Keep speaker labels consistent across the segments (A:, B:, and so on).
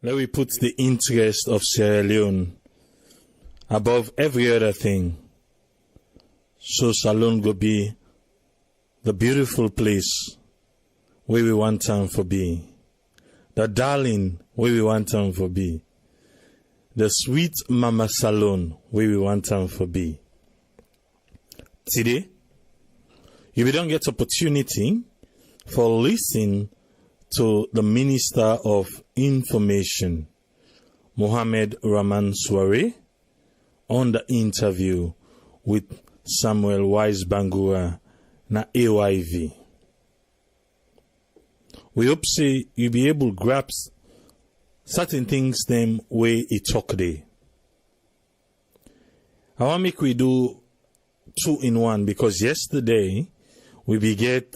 A: Let we put the interest of Sierra Leone above every other thing. So Salone go be the beautiful place where we want them for be. The darling where we want them for be. The sweet Mama Salone where we want them for be. Today, if you don't get opportunity for listening to the Minister of Information, Mohamed Rahman Soare, on the interview with Samuel Wise Bangura na AYV. We hope say you be able to grasp certain things them way it talk there. I want make we do 2 in 1 because yesterday we be get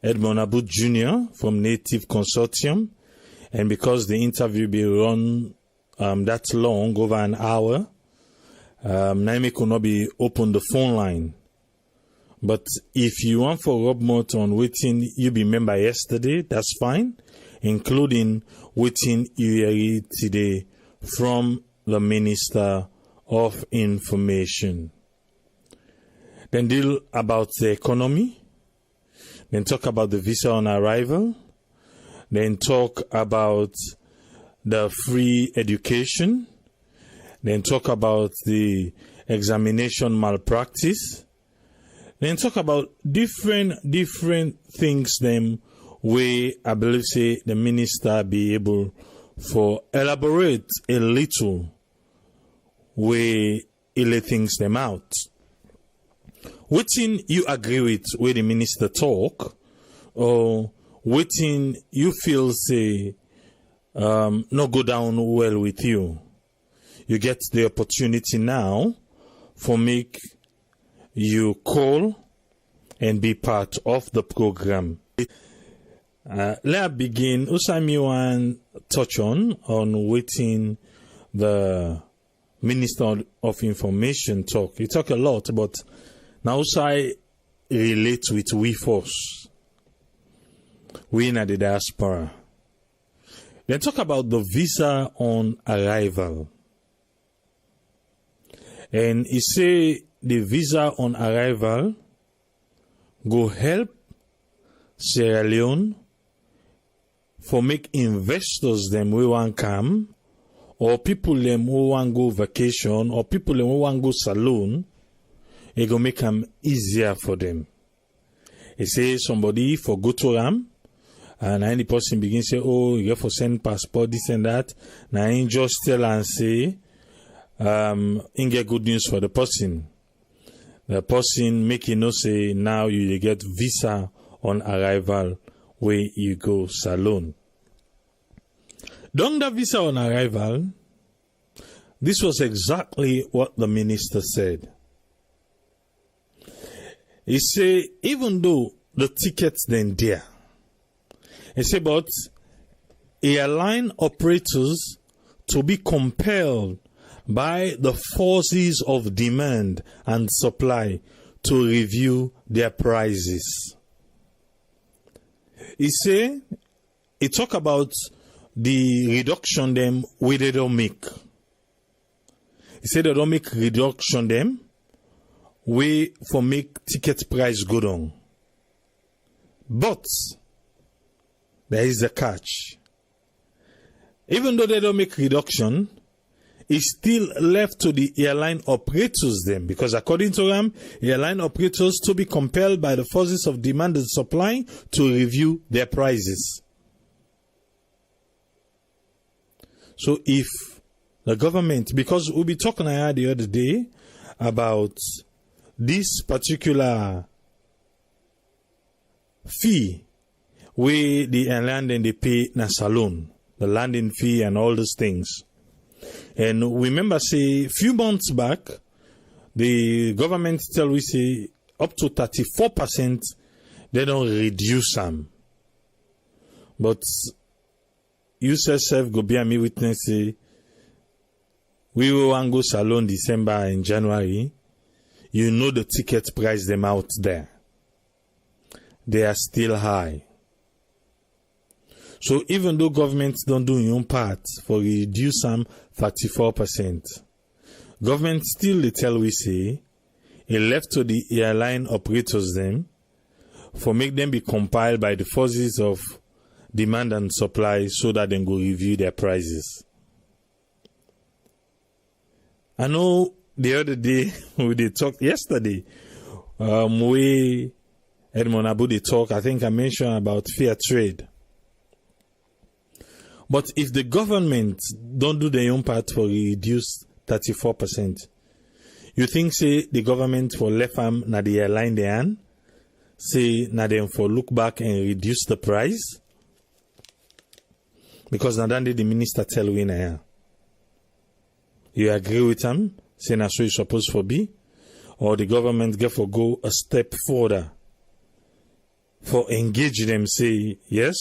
A: Edmond Abud Jr. from Native Consortium, and because the interview be run that long, over an hour, Naime could not be open the phone line. But if you want for Rob Morton waiting, you be member yesterday, that's fine, including waiting you hear today from the Minister of Information. Then deal about the economy. Then talk about the visa on arrival. Then talk about the free education. Then talk about the examination malpractice. Then talk about different things them where I believe say the minister be able for elaborate a little where he lay things them out. Waiting you agree with where the minister talk, or waiting you feel say no go down well with you. You get the opportunity now for make you call and be part of the program. Let's begin. Usami want touch on waiting the Minister of Information talk. He talk a lot, but now I relate with we force. We in the diaspora. Then talk about the visa on arrival. And he say the visa on arrival go help Sierra Leone for make investors them who want come, or people them who want go vacation, or people them who want go saloon. It go make them easier for them. He say somebody for go to Ram, and any person begin say, oh, you have to send passport, this and that. Now he just tell and say, in get good news for the person. The person make you know say now you get visa on arrival where you go salon. During the visa on arrival, this was exactly what the minister said. He say even though the tickets then there, he say but airline operators to be compelled by the forces of demand and supply to review their prices. He say, he talk about the reduction them where they don't make. He said they don't make reduction them way for make ticket price go down. But there is a catch. Even though they don't make reduction, it's still left to the airline operators them, because according to them, airline operators to be compelled by the forces of demand and supply to review their prices. So if the government, because we'll be talking the other day about this particular fee where the airline and they pay na salon, the landing fee and all those things. And remember, say, few months back, the government tell we say up to 34% they don't reduce them. But you yourself go be a me witness say we will want go salon December and January. You know the ticket price them out there. They are still high. So even though governments don't do their own part for reduce some 34%, government still they tell we say it left to the airline operators them for make them be compiled by the forces of demand and supply so that they go review their prices. I know the other day we they talked yesterday, we Edmond Abu they talk. I think I mentioned about fair trade. But if the government don't do their own part for reduce 34%, you think say the government for left arm na the airline they hand, say na them for look back and reduce the price? Because na then the minister tell we na here. You agree with him? Say na so it's supposed to be? Or the government get for go a step further for engage them, say, yes,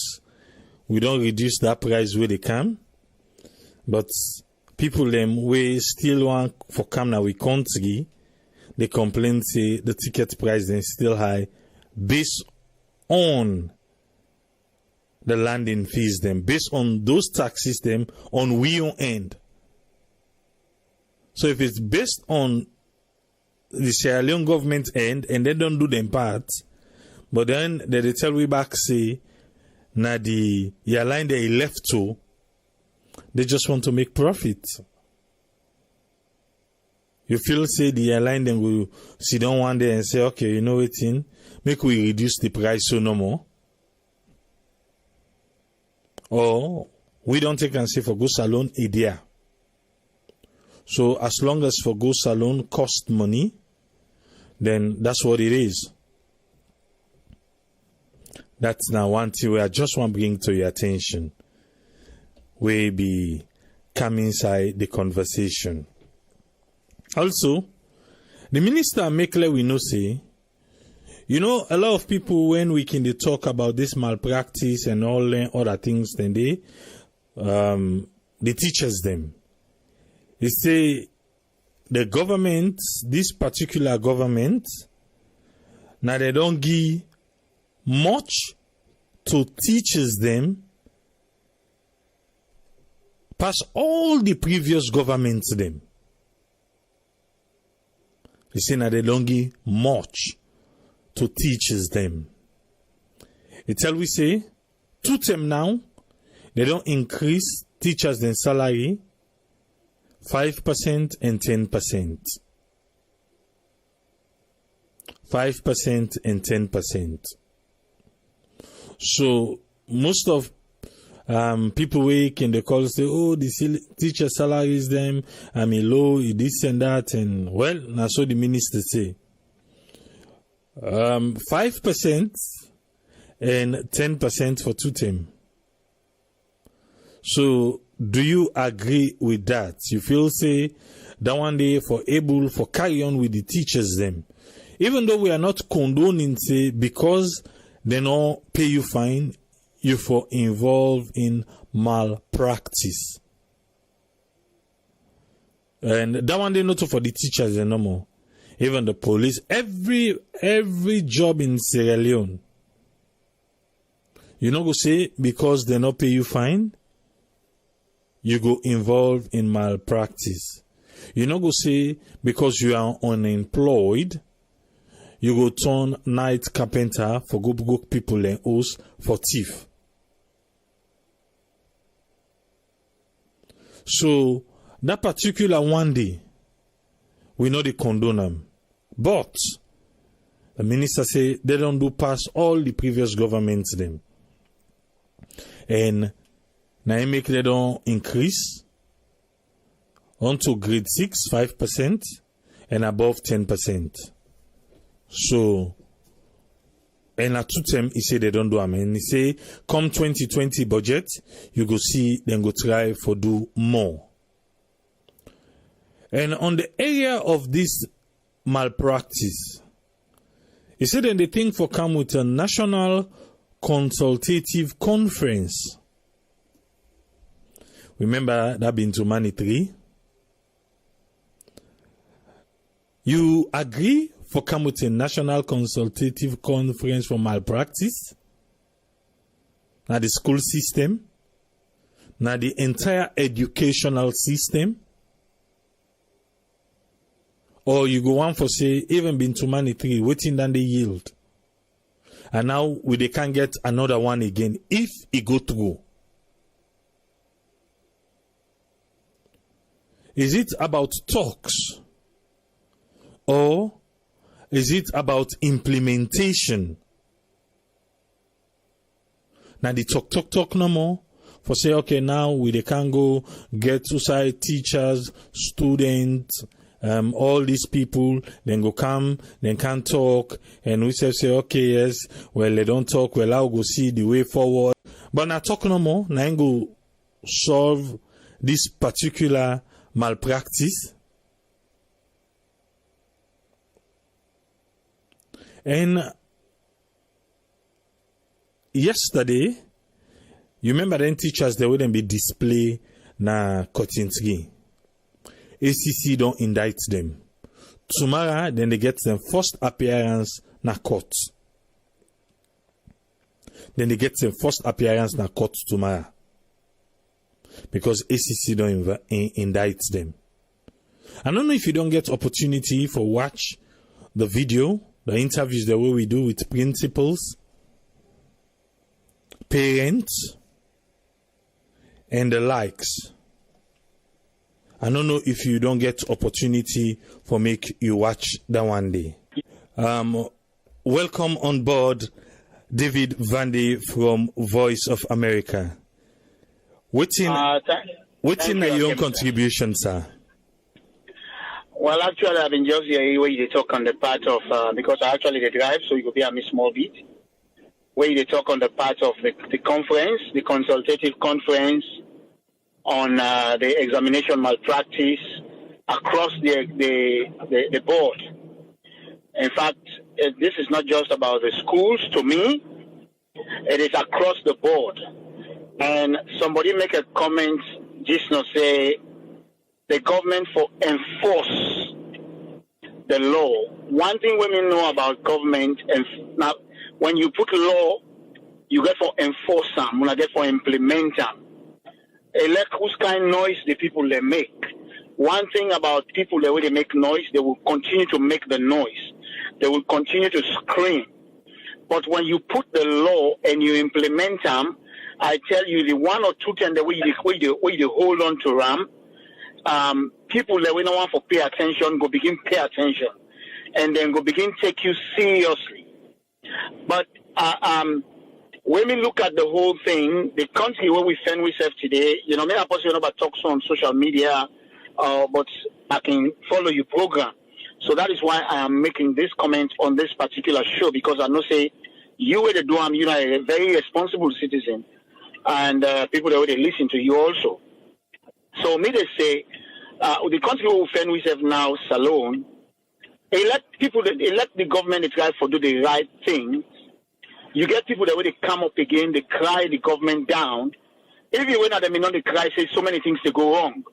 A: we don't reduce that price where they can, but people them we still want for come now we country, they complain say the ticket price is still high based on the landing fees them, based on those taxes them on we own end. So if it's based on the Sierra Leone government end and they don't do them part, but then they tell we back say na the airline they left to, they just want to make profit. You feel say the airline then will sit down one day and say, okay, you know what in, make we reduce the price so no more. Or we don't take and say for go salon idea. So as long as for go salon cost money, then that's what it is. That's now one thing where I just want to bring to your attention. We be come inside the conversation. Also, the minister make clear we know say, you know, a lot of people when we can they talk about this malpractice and all the other things, then they teachers them. They say the government, this particular government, now they don't give much to teachers them past all the previous governments them. They say now they don't give much to teachers them. It tell we say, to them now, they don't increase teachers' their salary 5% and 10%. 5% and 10%. So most of people we can they call say, oh, the teacher salaries them, I mean low, this and that, and well, now so the minister say 5% and 10% for two term. So do you agree with that? You feel say that one day for able for carry on with the teachers them, even though we are not condoning say because they don't pay you fine, you for involved in malpractice. And that one day not for the teachers no more. Even the police, every job in Sierra Leone. You know go say because they not pay you fine, you go involved in malpractice. You know go say because you are unemployed, you go turn night carpenter for go people and host for thief. So that particular one day, we know they condone them. But the minister say they don't do past all the previous governments them. And now they make they don't increase onto grade 6, 5% and above 10%. So, and at 2 term, he say they don't do them. And he say, come 2020 budget, you go see, then go try for do more. And on the area of this malpractice, he said then they think for come with a national consultative conference. Remember that been to Mani 3. You agree for come with a national consultative conference for malpractice? na the school system, na the entire educational system, or you go on for say even Bintumani 3 waiting than they yield, and now they can get another one again if it go through. Is it about talks, or is it about implementation? Now the talk no more. For say, okay, now they can go get outside teachers, students, all these people, then go come, then can talk, and we say, okay, yes, well, they don't talk, well, I'll go see the way forward. But now talk no more, now go solve this particular malpractice. And yesterday, you remember then teachers, they wouldn't be display na Kotinski. ACC don't indict them. Tomorrow, then they get their first appearance na court. Then they get their first appearance na court tomorrow. Because ACC don't indict them. I don't know if you don't get opportunity for watch the video, the interviews the way we do with principals, parents, and the likes. I don't know if you don't get opportunity for make you watch that one day. Welcome on board, David Vande from Voice of America. What's in your own contribution, sir?
B: Well, actually, I've been just here where you talk on the part of, because I actually drive, so it could be a small bit, where you talk on the part of the conference, the consultative conference on the examination malpractice across the board. In fact, this is not just about the schools. To me, it is across the board. And somebody make a comment, just not say the government for enforce the law. One thing women know about government, and now when you put law, you get for enforce them, when I get for implement them. Elect whose kind of noise the people they make. One thing about people, the way they make noise, they will continue to make the noise. They will continue to scream. But when you put the law and you implement them, I tell you, the one or two times the way you hold on to them, people that we don't want to pay attention go begin pay attention, and then go begin take you seriously. But when we look at the whole thing, the country where we find ourselves today, you know, me I possibly about talk on social media, but I can follow your program. So that is why I am making this comment on this particular show, because I know say you were the do you know, a very responsible citizen, and people that would listen to you also. So me they say the country where we find ourselves now, Salone, elect the government to try to do the right thing. You get people that when they come up again, they cry the government down. Even when they may not cry, say so many things they go wrong.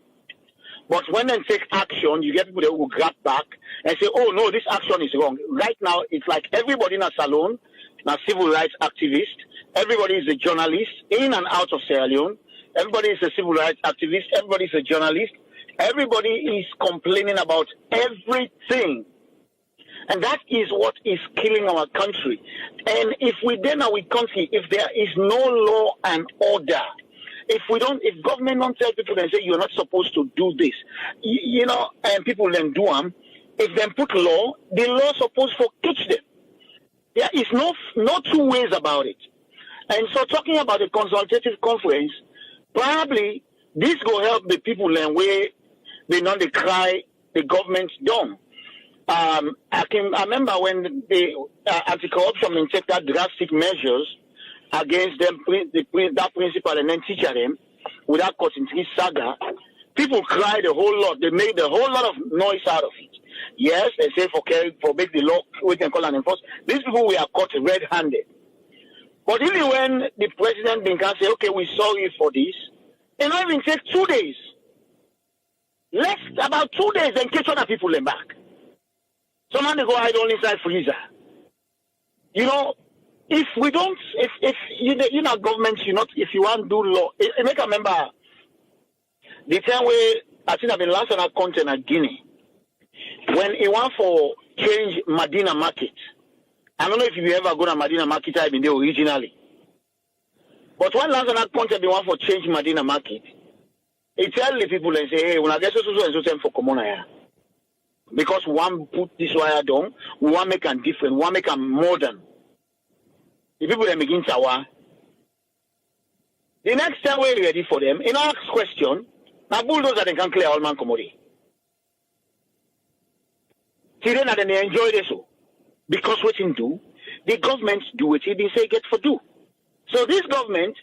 B: But when they take action, you get people that will grab back and say, oh no, this action is wrong. Right now, it's like everybody in a salon, a civil rights activist, everybody is a journalist in and out of Sierra Leone. Everybody is a civil rights activist, everybody is a journalist. Everybody is complaining about everything. And that is what is killing our country. And if we then our country, if there is no law and order, if government don't tell people and say you're not supposed to do this, you know, and people then do them, if they put law, the law supposed to teach them. There is no two ways about it. And so talking about the consultative conference, probably this will help the people and where they know they cry the government down. I remember when the anti-corruption and take that drastic measures against them, that principal and then teacher them, without causing this saga, people cried a whole lot. They made a whole lot of noise out of it. Yes, they say for make the law, we can call and enforce. These people were caught red-handed. But even when the president can say, okay, we're sorry for this, it not even take 2 days. About 2 days, then catch other people back. Someone they go hide all inside freezer. You know, if we don't, if you know government, if you want to do law, make a member. The time where I think I've been last on a content at Guinea, when he want for change Medina Market. I don't know if you ever go to Medina Market. I've been there originally, but when last on a content they want for change Medina Market, he tell the people and say, hey, when I get so for common here, because one put this wire down, we want make them different, we want make them modern. The people then begin to war. The next time we're ready for them, in our next question, now bulldozer they can clear all man commodity. Today now they enjoy this because what they do, the government do what they say get for do. So this government,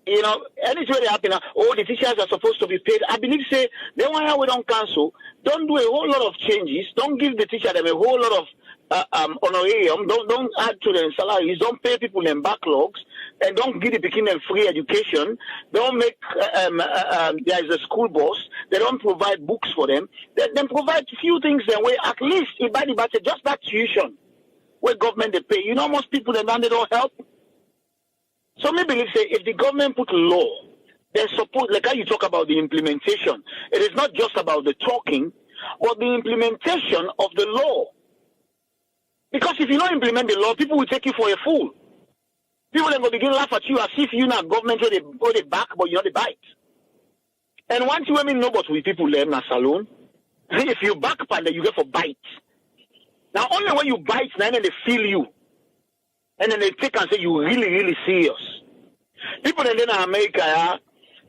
B: anything they happen, the teachers are supposed to be paid. I believe say they want how we don't cancel, don't do a whole lot of changes, don't give the teacher them a whole lot of honorarium, don't add to their salaries, don't pay people in backlogs, and don't give the beginning free education, don't make there is a school bus, they don't provide books for them, then provide few things then where at least just that tuition where government they pay. Most people they don't help. So me believe say if the government put law, then support like how you talk about the implementation. It is not just about the talking, but the implementation of the law. Because if you don't implement the law, people will take you for a fool. People then will begin to laugh at you as if you're not government where they back, but you're not the bite. And once you know but with people learn in a salon, if you back pan, you get for bite. Now only when you bite, then they feel you. And then they take and say you really, really serious. People then in America,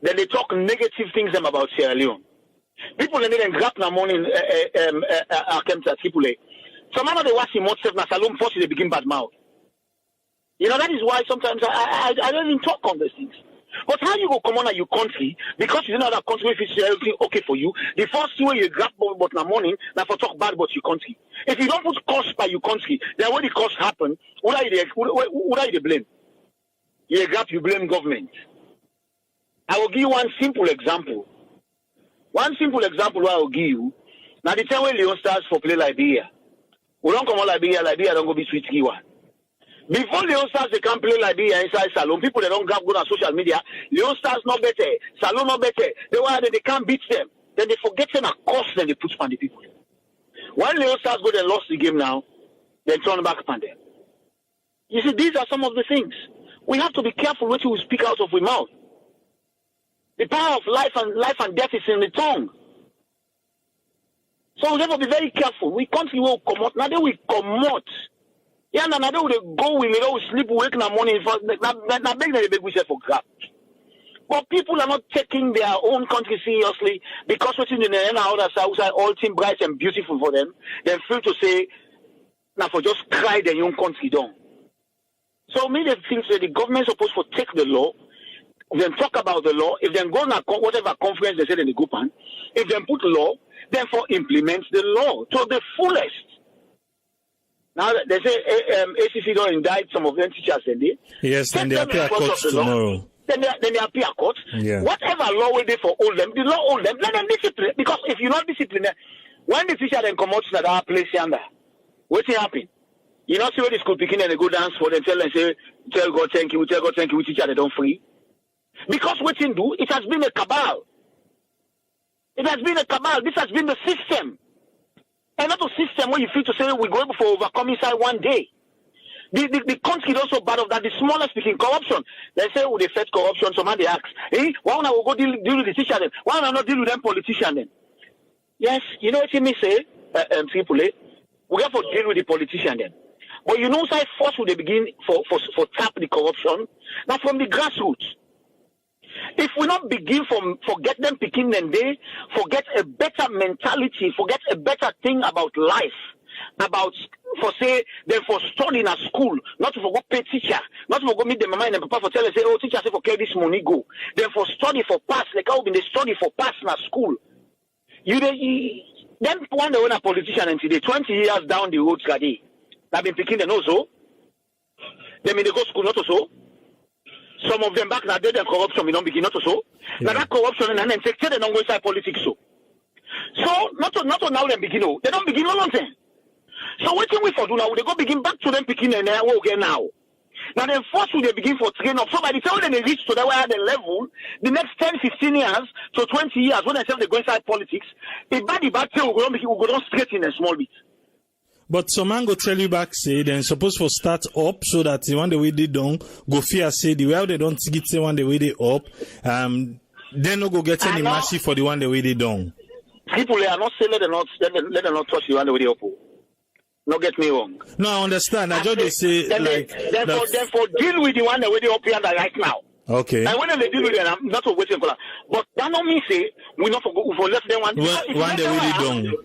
B: then they talk negative things about Sierra Leone. People then grab the money people. Some of the watch him na salon first they begin bad mouth. That is why sometimes I don't even talk on these things. But how you go come on at your country because you know that country if it's everything okay for you, the first way you grab about na morning now for talk bad about your country. If you don't put cost by your country, then when the cost happen, who are you blame? You grab you blame government. I will give you one simple example. One simple example I will give you. Now the time when Leon Stars for play Liberia. We don't come on Liberia don't go be sweet one. Before Leon Stars they can play Liberia inside salon, people they don't go on social media. Leon Stars not better, salon not better. They can't beat them. Then they forget them at cost, then they put on the people. When Leon Stars go and lost the game now, then turn back upon them. You see, these are some of the things. We have to be careful what we speak out of our mouth. The power of life and death is in the tongue. So we have to be very careful. We can't will come out. Now they will come out. Yeah, now they will go, we will sleep, wake in the morning. Now beg them beg we say for crap. But people are not taking their own country seriously because what's in the end outside all seem bright and beautiful for them. They feel to say, now for just cry their own country down. So me they think that the government is supposed to take the law, then talk about the law. If they go on whatever conference they said in the group, if they put law, therefore implement the law to the fullest. Now they say ACC don't indict some of them teachers,
A: yes, and they appear court tomorrow.
B: Then they appear court.
A: Yeah.
B: Whatever law we do for all them, the law all them, let them discipline. Because if you're not disciplined, when the teacher then come out to that place yonder, what's happen? You know, see what the school picking and they go dance for them, tell God thank you, we teacher they don't free. Because what you do, it has been a cabal. It has been a cabal. This has been the system. And not a system where you feel to say we're going for overcome inside one day. The country is also bad of that. The smallest speaking corruption. They say, they fight corruption. Somebody asks, why don't I go deal with the teacher then? Why don't I not deal with them politician then? Yes, you know what you may say, Tripoli? We have to deal with the politician then. But you know, side first will they begin for tap the corruption? Now from the grassroots. If we not begin from forget them picking them they forget a better mentality, forget a better thing about life, about for say them for studying at school, not to go pay teacher, not to go meet the mama and the papa for tell them say, oh teacher say for carry this money go. Then for study for pass, like how they study for pass in a school. Then one day when a politician and today 20 years down the road, they've been picking them also. They mean they go school not so. Some of them back now they corruption, we don't begin not so. Yeah. Now that corruption and then take they don't go inside politics so. So not to now them begin they don't begin no nonsense. So what we for do now? They go begin back to them picking and now. Now then first they begin for train up. So by the time when they reach to that where the level, the next 10, 15 years to 20 years, when they say they go inside politics, the bad thing will go down straight in a small bit.
A: But some man go tell you back say then supposed for start up so that the one the way they don't go fear say the way they don't get the one the way they up, they no go get any mercy for the one the way they don't.
B: People are not saying let them not touch the one the way they up. No get me wrong.
A: No, I understand. I just they say
B: therefore deal with the one the way they up here right now.
A: Okay.
B: And when they deal with them, I'm not waiting for that. But that don't mean say we not for left them one
A: the way they don't.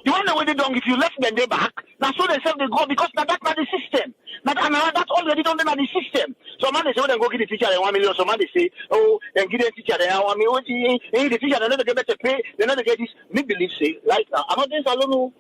B: The one the way they don't, if you left them, they back. That's so they say they go because that's not the system. That's already done in the system. So man they say, they go give the teacher 1 million. So man they say, oh, then give the teacher 1 million. The teacher they never get better pay. They never get this. Me believe say right now. I'm not saying I don't know.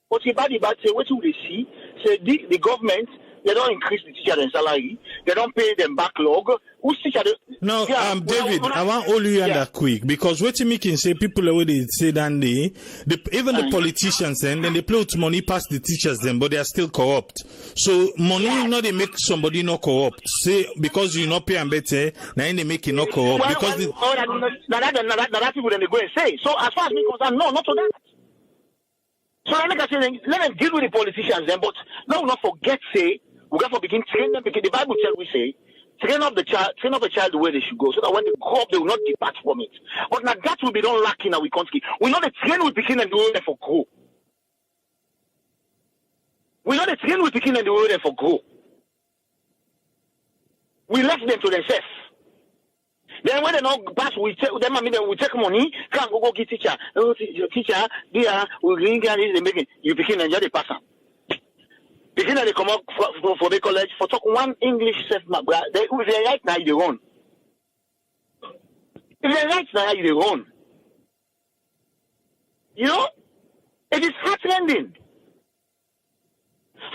B: But the bad say what you will see. Say the government they don't increase the teacher their salary. They don't pay them backlog. Who's teacher?
A: No, David, I want all you under quick because what you making say people the way they say that even the politicians then they play with money past the teachers then, but they are still corrupt. So money not they make somebody not corrupt. Say because you not pay and better, now they make it not corrupt because
B: that's people then they go and say. So as far as me concerned, no, not to that. So let them deal with the politicians then, but no, not forget say we got to begin train them because the Bible tells we say train up the child the way they should go, so that when they grow up they will not depart from it. But now that will be done lacking in our country. We know the train will begin and the way they for grow. We know the train will begin and the way they for grow. We left them to themselves. Then when they not pass, we take them. I mean, we take money. Can't go give teacher. Oh, teacher, dear, we bring this and making. You begin and just pass them. Begin and they come up for the college for talk one English self. They right now they run. If they right now they run. You know, it is heartrending.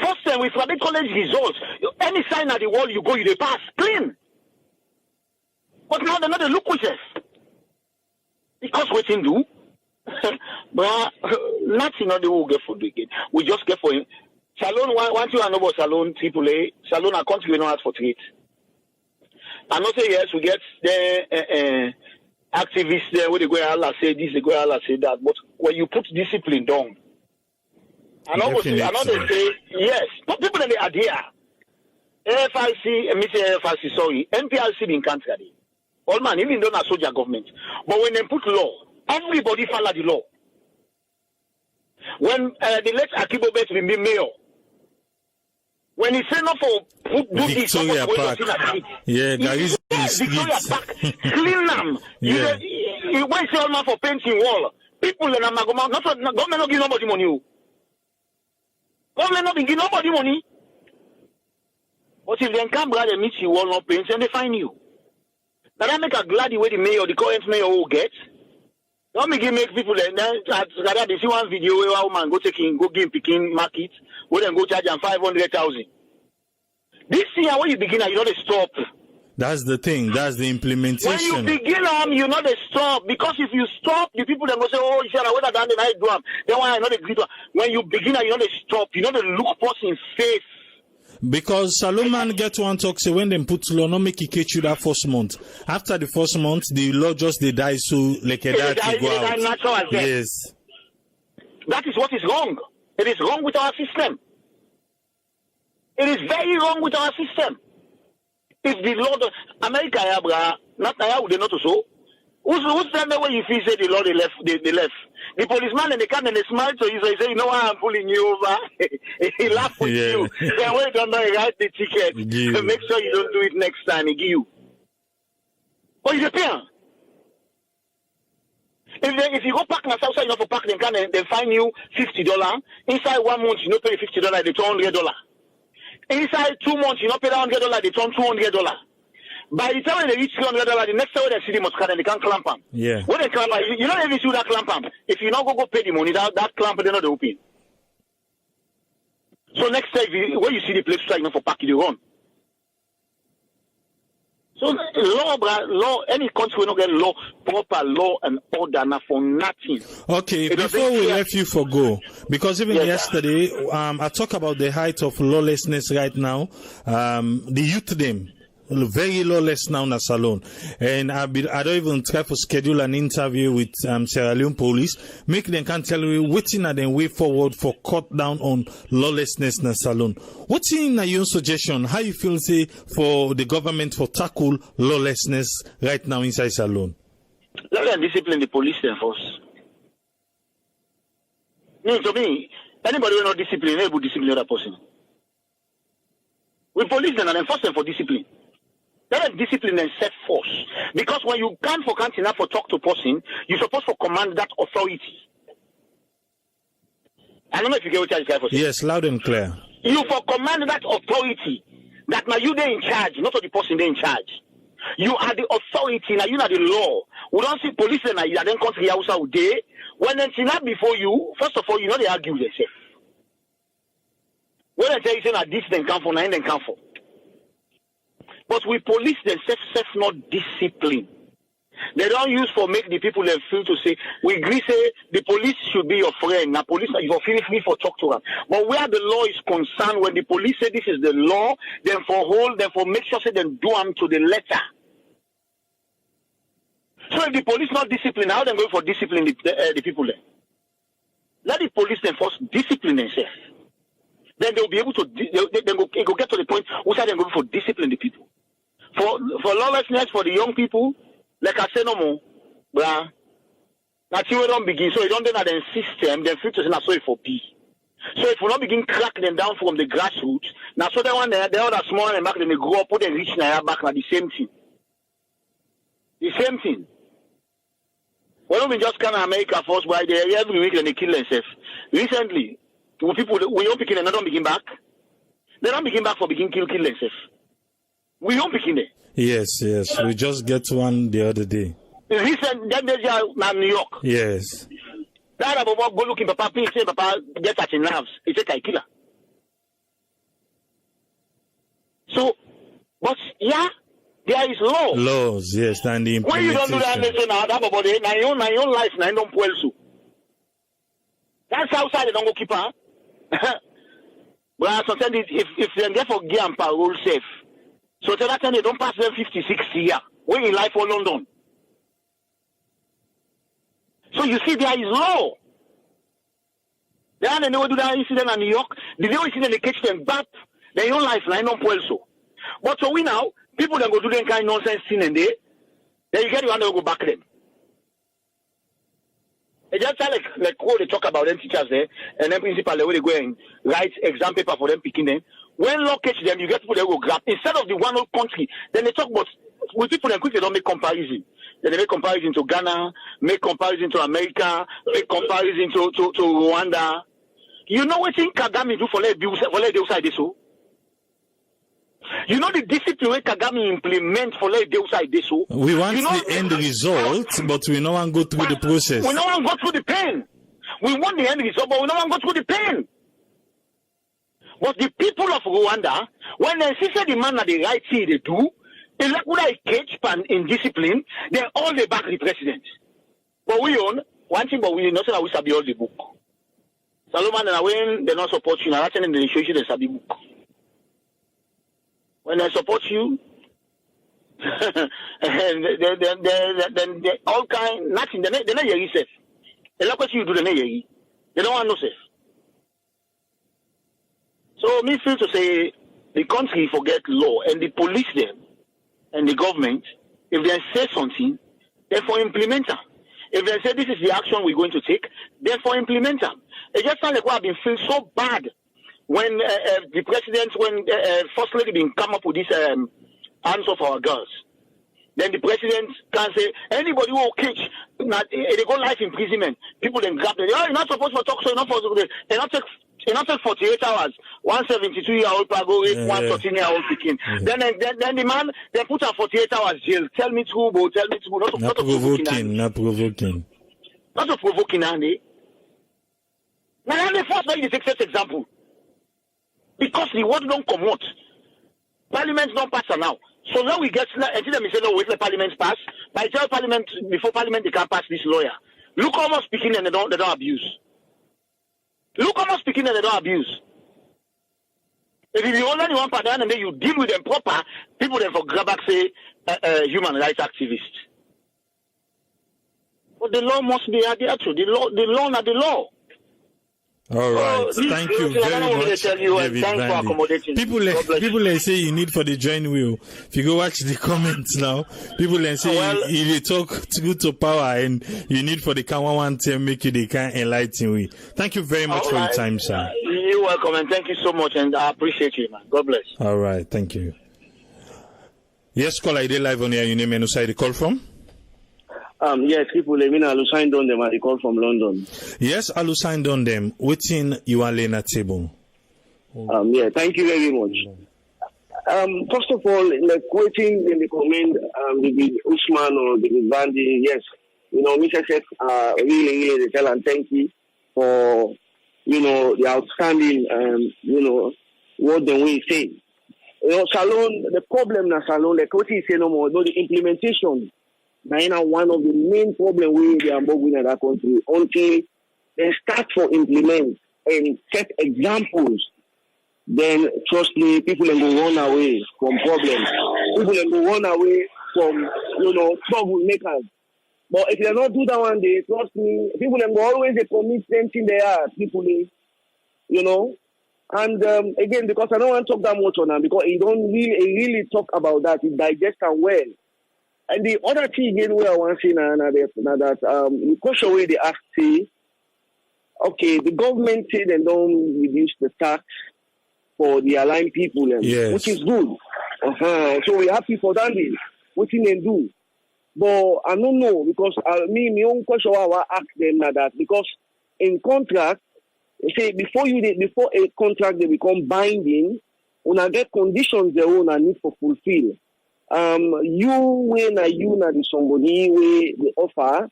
B: First time with the college results, any sign at the wall you go, you pass clean. But now they're not the look with us. Because what you do, but nothing on the will get for again. We just get for him. Salon, once you know about Salon, AAA, Salon, our country, we don't ask for treat. I not say yes, we get the activists there where they go Allah say this, they go Allah say that. But when you put discipline down, I know they say yes. But people that they adhere. FIC, sorry, NPRC in country. All man, even though not soldier government. But when they put law, everybody follow the law. When they let Akibo Bet be mayor, when he say not for do this,
A: Victoria Park. Yeah, there is
B: Victoria Park, clean them.
A: Yeah.
B: You wait all man for painting wall. People in Amagoma, government not give nobody money. Government not give nobody money. But if they can't brother meet you wall not paint, then they find you. Now that make a glad the way the mayor, the current mayor will get. Don't make people then they see one video where a woman go give picking market, where then go charge them 500,000. This year when you begin, you know they stop.
A: That's the thing. That's the implementation.
B: When you begin you know they stop. Because if you stop, the people then go say, oh, you said I would have done the night do them. Then why I know they agree to. When you begin, you know they stop. You know they look person in face.
A: Because Solomon get one talk say when they put law no make it catch you that first month. After the first month, the law just they die so like that go out. Yes.
B: That is what is wrong. It is wrong with our system. It is very wrong with our system. If the law America not now they not so. Who's telling me when you feel say the law they left? The policeman and the can and they smile to you, so he say, you know why I'm pulling you over? He laugh with you. Then when you don't know, he write the ticket. So make sure you don't do it next time. He give you. But you pay. If you go park on outside, you know for park them can they fine you $50. Inside 1 month, you don't pay $50. They turn $100. Inside 2 months, you don't pay $100. They turn $200. By the time they reach $300, the next time they see the must they can't clamp them.
A: Yeah.
B: When they clamp, you don't even see that clamp them. If you not go pay the money, that clamp they're not open. So next time when you see the place you know for parking, you run. So law, any country will not get law, proper law and order now for nothing.
A: Okay, before we let you go, because even yesterday, I talk about the height of lawlessness right now. The youth them. Very lawless now in a salon, and I don't even try to schedule an interview with Sierra Leone police. Make them can tell you what's in the way forward for cut down on lawlessness in a salon. What's in your suggestion? How you feel say for the government for tackle lawlessness right now inside salon?
B: Let them discipline the police then first. No, to me, anybody will not discipline, they will discipline other person. We police them and enforce them for discipline. Let them discipline and set force. Because when you come for canteen for talk to person, you're supposed to command that authority. I don't know if you get what I'm saying.
A: Yes, loud and clear.
B: You for command that authority that now you they in charge, not the person they in charge. You are the authority, now you are the law. We don't see police and you are then country outside day. When it's not before you, first of all, you know they argue themselves. When I tell you that this then come for, nine then come for. But we police themselves not discipline. They don't use for make the people they feel to say, we agree say the police should be your friend. Now police you feel free for talk to them. But where the law is concerned, when the police say this is the law, then for hold, then for make sure say them do them to the letter. So if the police not discipline, how they go for discipline the people there? Let the police then first discipline themselves. Then they'll be able to go get to the point which are they going for discipline the people. For lawlessness for the young people, like I say no more, bruh. Now we don't begin, so you don't then have the system, then feel to say so it for be. So if we not begin crack them down from the grassroots, now so they want the other small and back then they grow up, put them reach now back now the same thing. The same thing. Why don't we just come to America first by there every week and they kill themselves? Recently, people we don't begin and don't begin back. They don't begin back for begin kill themselves. We don't begin there.
A: Yes. We just get one the other day.
B: Recent that day now New York.
A: Yes.
B: That about go looking Papa P say Papa get at in nerves. It's a killer. So, but yeah, there is law.
A: Laws, yes, and the
B: when you don't do that, they say now that about it, now your life, now you don't pull so. That's outside they don't go keep her. Well, sometimes if they get for gear and parole safe, so to that time they don't pass them 56 years. When in life for London. So you see there is law. Then they never do that incident in New York. The new incident they catch them back. They don't life now, don't pull so. But so we now, people that go do that kind of nonsense thing and then you get the one that go back them. It just like what they talk about them teachers there, and then principal the way they go and write exam paper for them picking them. When law catch them, you get people that go grab. Instead of the one whole country, then they talk about with people that quickly don't make comparison. Then they make comparison to Ghana, make comparison to America, make comparison to Rwanda. You know what Kagame do for let the outside so? You know the discipline Kagame implement for let the outside so?
A: We want the end result, but we don't want to go through the process.
B: We don't want to go through the pain. We want the end result, but we don't want to go through the pain. But the people of Rwanda, when they see the man that the right thing they do, they like what I catch in discipline, they all they back the president. But we own one thing, but we not say that we sabi all the book. Solomon and when they not support you, now that's in the issue they sabi book. When they support you, then they all kind nothing. They're not yeri safe. They like what you do, they're not yeri. They don't want no safe. So me feel to say the country forget law and the police them and the government, if they say something, therefore implement them. If they say this is the action we're going to take, therefore implement them. It just sounds like what I've been feeling so bad when the president, when First Lady been come up with this answer for our girls. Then the president can say, anybody who will catch, they go life imprisonment. People then grab them. Oh, you're not supposed to talk, so you're not supposed to. They're not take 48 hours. 172-year-old pago rape 113-year-old picking. Then the man, they put her 48 hours jail. Tell me true, bro. Tell me true.
A: Not provoking.
B: Not to provoking, Andy. Now, the first make the success example. Because the word don't come out. Parliament don't pass her now. So now we get, I think them say, no, wait, the parliament pass. By tell parliament, before parliament, they can't pass this lawyer. Look how much speaking and they don't abuse. Look how much speaking and they don't abuse. If you only one partner and then you deal with them proper, people then for grab back say human rights activists. But the law must be adhered to. The law not the law.
A: All right. Thank you very much, David Vandy. People say you need for the joint wheel. If you go watch the comments now, people say if you talk good to power and you need for the Kawa one to make you the can enlighten we. Thank you very much for your time, sir.
B: You're welcome and thank you so much and I appreciate you, man. God bless.
A: All right. Thank you. Yes, call ID live on here. You name and who the call from?
C: Yes, people live in Alusigned on them and they call from London.
A: Yes, Alusigned on them. Within you are laying at table.
C: Yeah, thank you very much. First of all, like waiting in the comment, David Usman or David Vandy, yes, Mr. Seth, really, tell and thank you for, the outstanding, what the way say. Salon, the problem na Salon, like what he say no more, the implementation. Now, one of the main problems we are in that country until they start to implement and set examples, then trust me, people will run away from problems. People will run away from, troublemakers. But if they don't do that one day, trust me, people will always commit something they are, people, And again, because I don't want to talk that much on that, because he really talk about that, he digests them well. And the other thing again where I want to say now that the question where they ask say, okay, the government said they don't reduce the tax for the aligned people,
A: yes,
C: which is good. So we're happy for that. What can they do? But I don't know because my own question I will ask them that because in contract, they say before a contract they become binding, when I get conditions they own and need for fulfill. The somebody where they offer,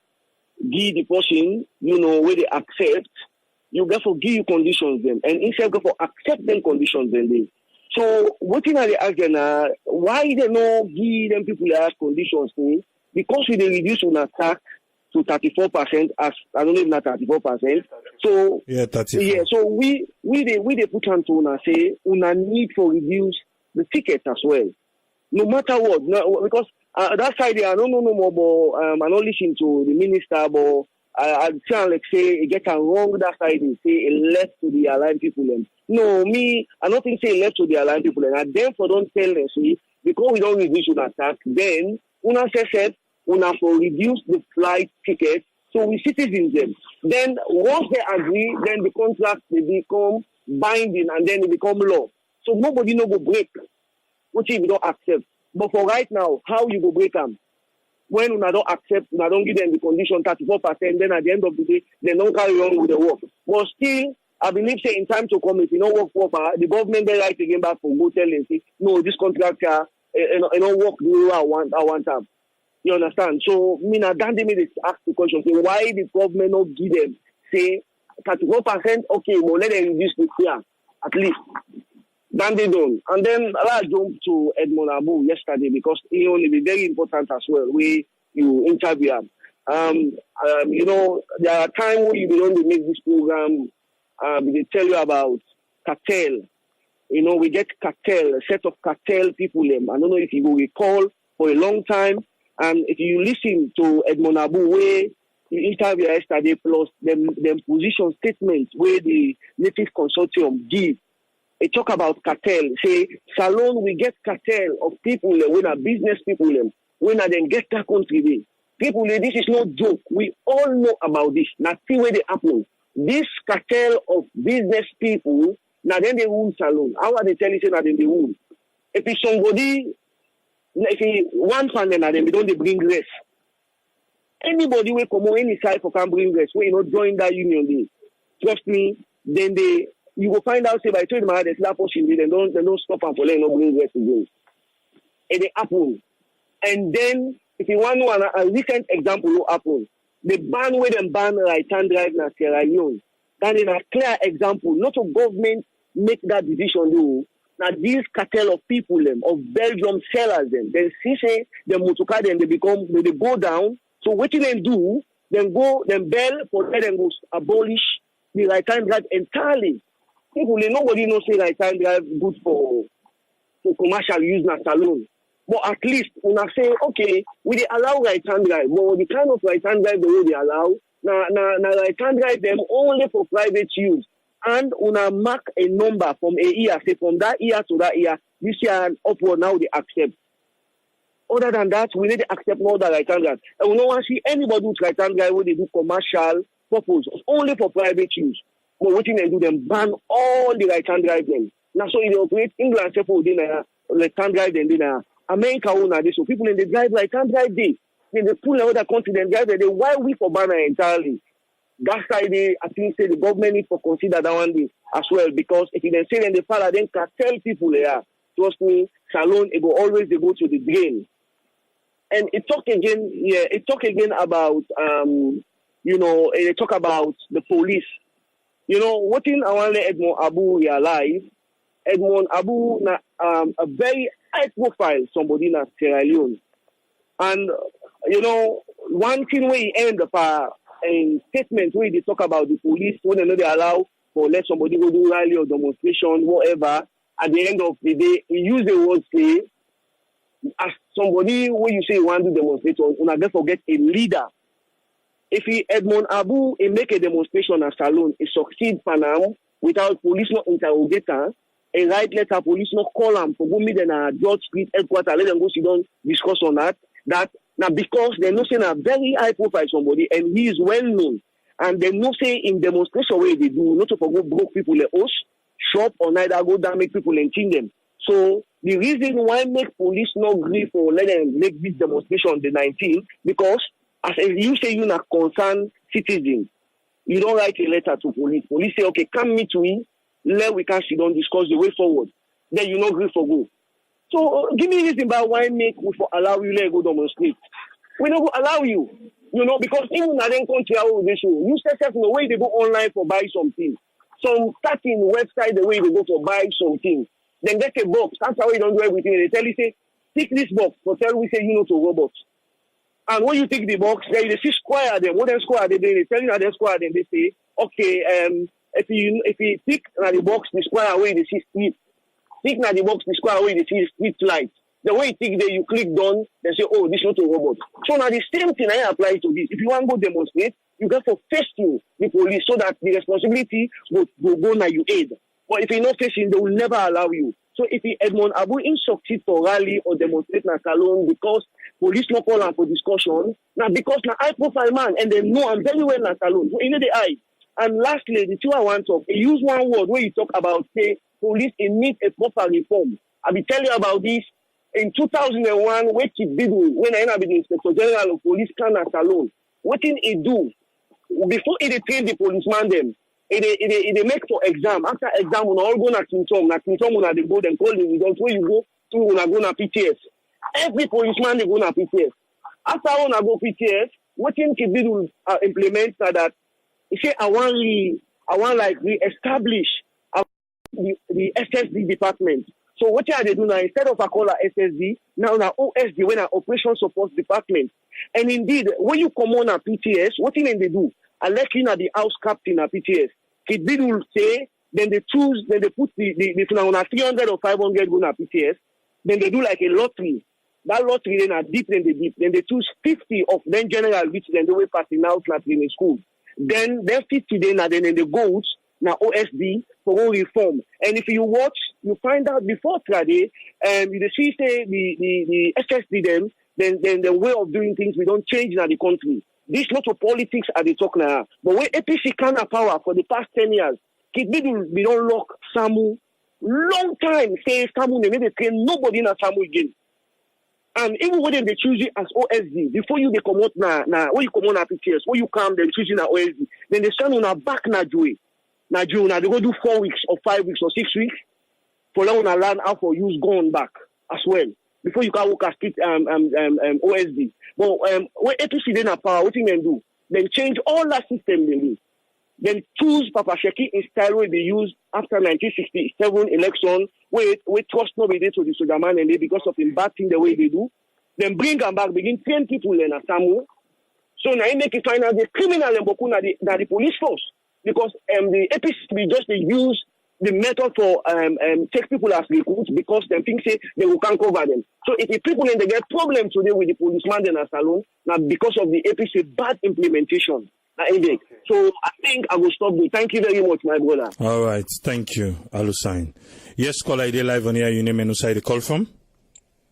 C: give the person, where they accept, you get for give you conditions them. And instead of accept them conditions then they. So what are they asking why they no give them people that ask conditions to? Because we they reduce on tax to 34% as I don't know if not 34%. So
A: yeah, 34.
C: Yeah, so we they put on to una say una need for reduce the ticket as well. No matter what, because that side I don't know no more, but I don't listen to the minister, but I sound like say it get wrong that side and say it left to the aligned people. No, I don't think say it left to the aligned people. And therefore don't tell them, see, because we don't reduce on tax, then una said una for reduce the flight ticket, so we citizens them. Then once they agree, then the contract they become binding and then it become law. So nobody no go break. Which if you don't accept. But for right now, how you go break them? When you don't accept, you don't give them the condition 34%, then at the end of the day, they don't carry on with the work. But still, I believe say in time to come, if you don't work proper, the government they right again back for go tell and say, no, this contract don't work the way I want them. You understand? So that they made ask the question, say, why the government not give them say 34%, okay, well let them reduce the fear at least. Then they don't. And then I jumped to Edmond Abu yesterday because he only be very important as well. We you interview him. There are times when you don't make this program, they tell you about cartel. We get cartel, a set of cartel people. I don't know if you will recall for a long time. And if you listen to Edmond Abu, where you interview yesterday, plus them position statements where the Native Consortium give. They talk about cartel. Say, Salon, we get cartel of people when are business people when are then get that country. People, this is no joke. We all know about this. Now see where they happen. This cartel of business people, now then they rule Salon. How are they telling you that they rule? If it's somebody, if one fan then they don't bring rest. Anybody will come on any side for can bring rest. When you not join that union, trust me, then you will find out, say, by the time they slap us in they don't stop and for letting no bring rest again. And they happen. And then, if you want to know a recent example will happen, the ban where them ban right-hand drive in Sierra Leone, that is a clear example. Not a government make that decision, though. now these cartel of people them, of Belgium sellers them, then see say the motorcar then they go down. So what they do, then Bell for them then go abolish the right hand drive entirely. People nobody knows say right hand drive good for commercial use na salon. But at least when I say okay, we they allow right hand drive, but the kind of right hand drive the way they allow, na right hand drive them only for private use. And una mark a number from a year, say from that year to that year, this year and upward now they accept. Other than that, we need to accept more than right hand drive. And we don't want to see anybody with right hand drive where they do commercial purpose, only for private use. But what they do, them ban all the right hand drive them. Now so they operate England, right hand drive them, America una this. So people in the drive right hand drive they pull another country, then drive they why we for banner entirely. That's why I think say the government needs to consider that one day as well, because if you then say then the father then can tell people there, trust me, salon it will always they go to the drain. And it talk again about they talk about the police. What in I want to let Edmond Abu realize, Edmond Abu a very high profile somebody in Sierra Leone. And one thing where he end up a statement where they talk about the police when they allow for let somebody go do rally or demonstration, whatever. At the end of the day, he use the word say, as somebody when you say you want to demonstrate, you don't forget a leader. If Edmond Abu make a demonstration at Salon, he succeed for now without police not interrogate her, a right letter police not call him for go meet in a George Street headquarters, let them go sit down discuss on that. Now, because they know saying a very high profile somebody and he is well known, and they know say in demonstration way they do not to forgo broke people like us, shop or neither go down make people and change them. So the reason why make police not agree for let them make this demonstration on the 19th, because as you say you're not concerned citizen, you don't write a letter to police. Police say, okay, come meet me, let we can sit down discuss the way forward. Then you not agree for go. So give me reason about why make we for allow you let go demonstrate. We don't allow you, because even in that country how they show you yourself in the way they go online for buy something. Some starting website the way they go for buy something. Then get a box. That's how you don't do everything. They tell you say, tick this box for tell we say to robots. And when you take the box, then they see square them. What they square they tell you how they square them. They say, okay, if you tick the box, the square away they see street. Tick na the box, the square away they see street light. The way you tick there, you click done, they say, oh, this is not a robot. So now the same thing I apply to this. If you want to go demonstrate, you got to face the police so that the responsibility will go now you aid. But if you're not facing, they will never allow you. So if Edmond Abu succeed for rally or demonstrate na salon because police not call him for discussion, now because na high profile man and they know I'm very well na salon. So in the eye. And lastly, the two I want to talk, he use one word where you talk about say police need a proper reform. I'll be telling you about this. In 2001, when I be the Inspector General of Police can at Salon, what did he do? Before he train the policeman them, he make for exam. After exam, we all go na Kintom. Na Kintom, we they go, then call the results. Where you go to, we go na PTS. Every policeman, they go na PTS. After we go PTS, what he did implement that he say, I want like re-establish the SSD department. So what are they doing now? Instead of a caller SSD, now OSD, when an operation support department. And indeed, when you come on a PTS, what thing they do? I let you know the house captain at PTS. It did will say, then they choose, then they put the 300 or 500 go na PTS. Then they do like a lottery. That lottery then are deep, then they choose 50 of them general, which then they were passing out in school. Then 50 then they go now OSD for all reform. And if you watch, you find out before Friday, you see say the SSD then the way of doing things we don't change in the country. This lot of politics are the talk now. But when APC can have power for the past 10 years, we don't lock SAMU. Long time say SAMU, they made a train, nobody in a SAMU again. And even when they choose you as OSD, before you they come out now, when you come on PTS, when you come, they choose you as OSD, then they send on a back na Joey. Now, they go do 4 weeks or 5 weeks or 6 weeks for them to learn how to use gun back as well before you can work as OSD. But when APC then have power, what do they do? Then change all that system they do. Then choose Papa Sheki in style where they use after 1967 election we trust nobody to the soldier man and they because of him bad thing the way they do. Then bring them back, begin train people in Asamu. So now he make it find out the criminal and boku na the police force. Because the APC just they use the method for take people as recruits because they think say they will can't cover them. So if the people and they get problems today with the policeman in a salon, now because of the APC bad implementation. So I think I will stop there. Thank you very much, my brother.
A: All right, thank you, Alusain. Yes, caller, ID live on here. You name and who side the call from?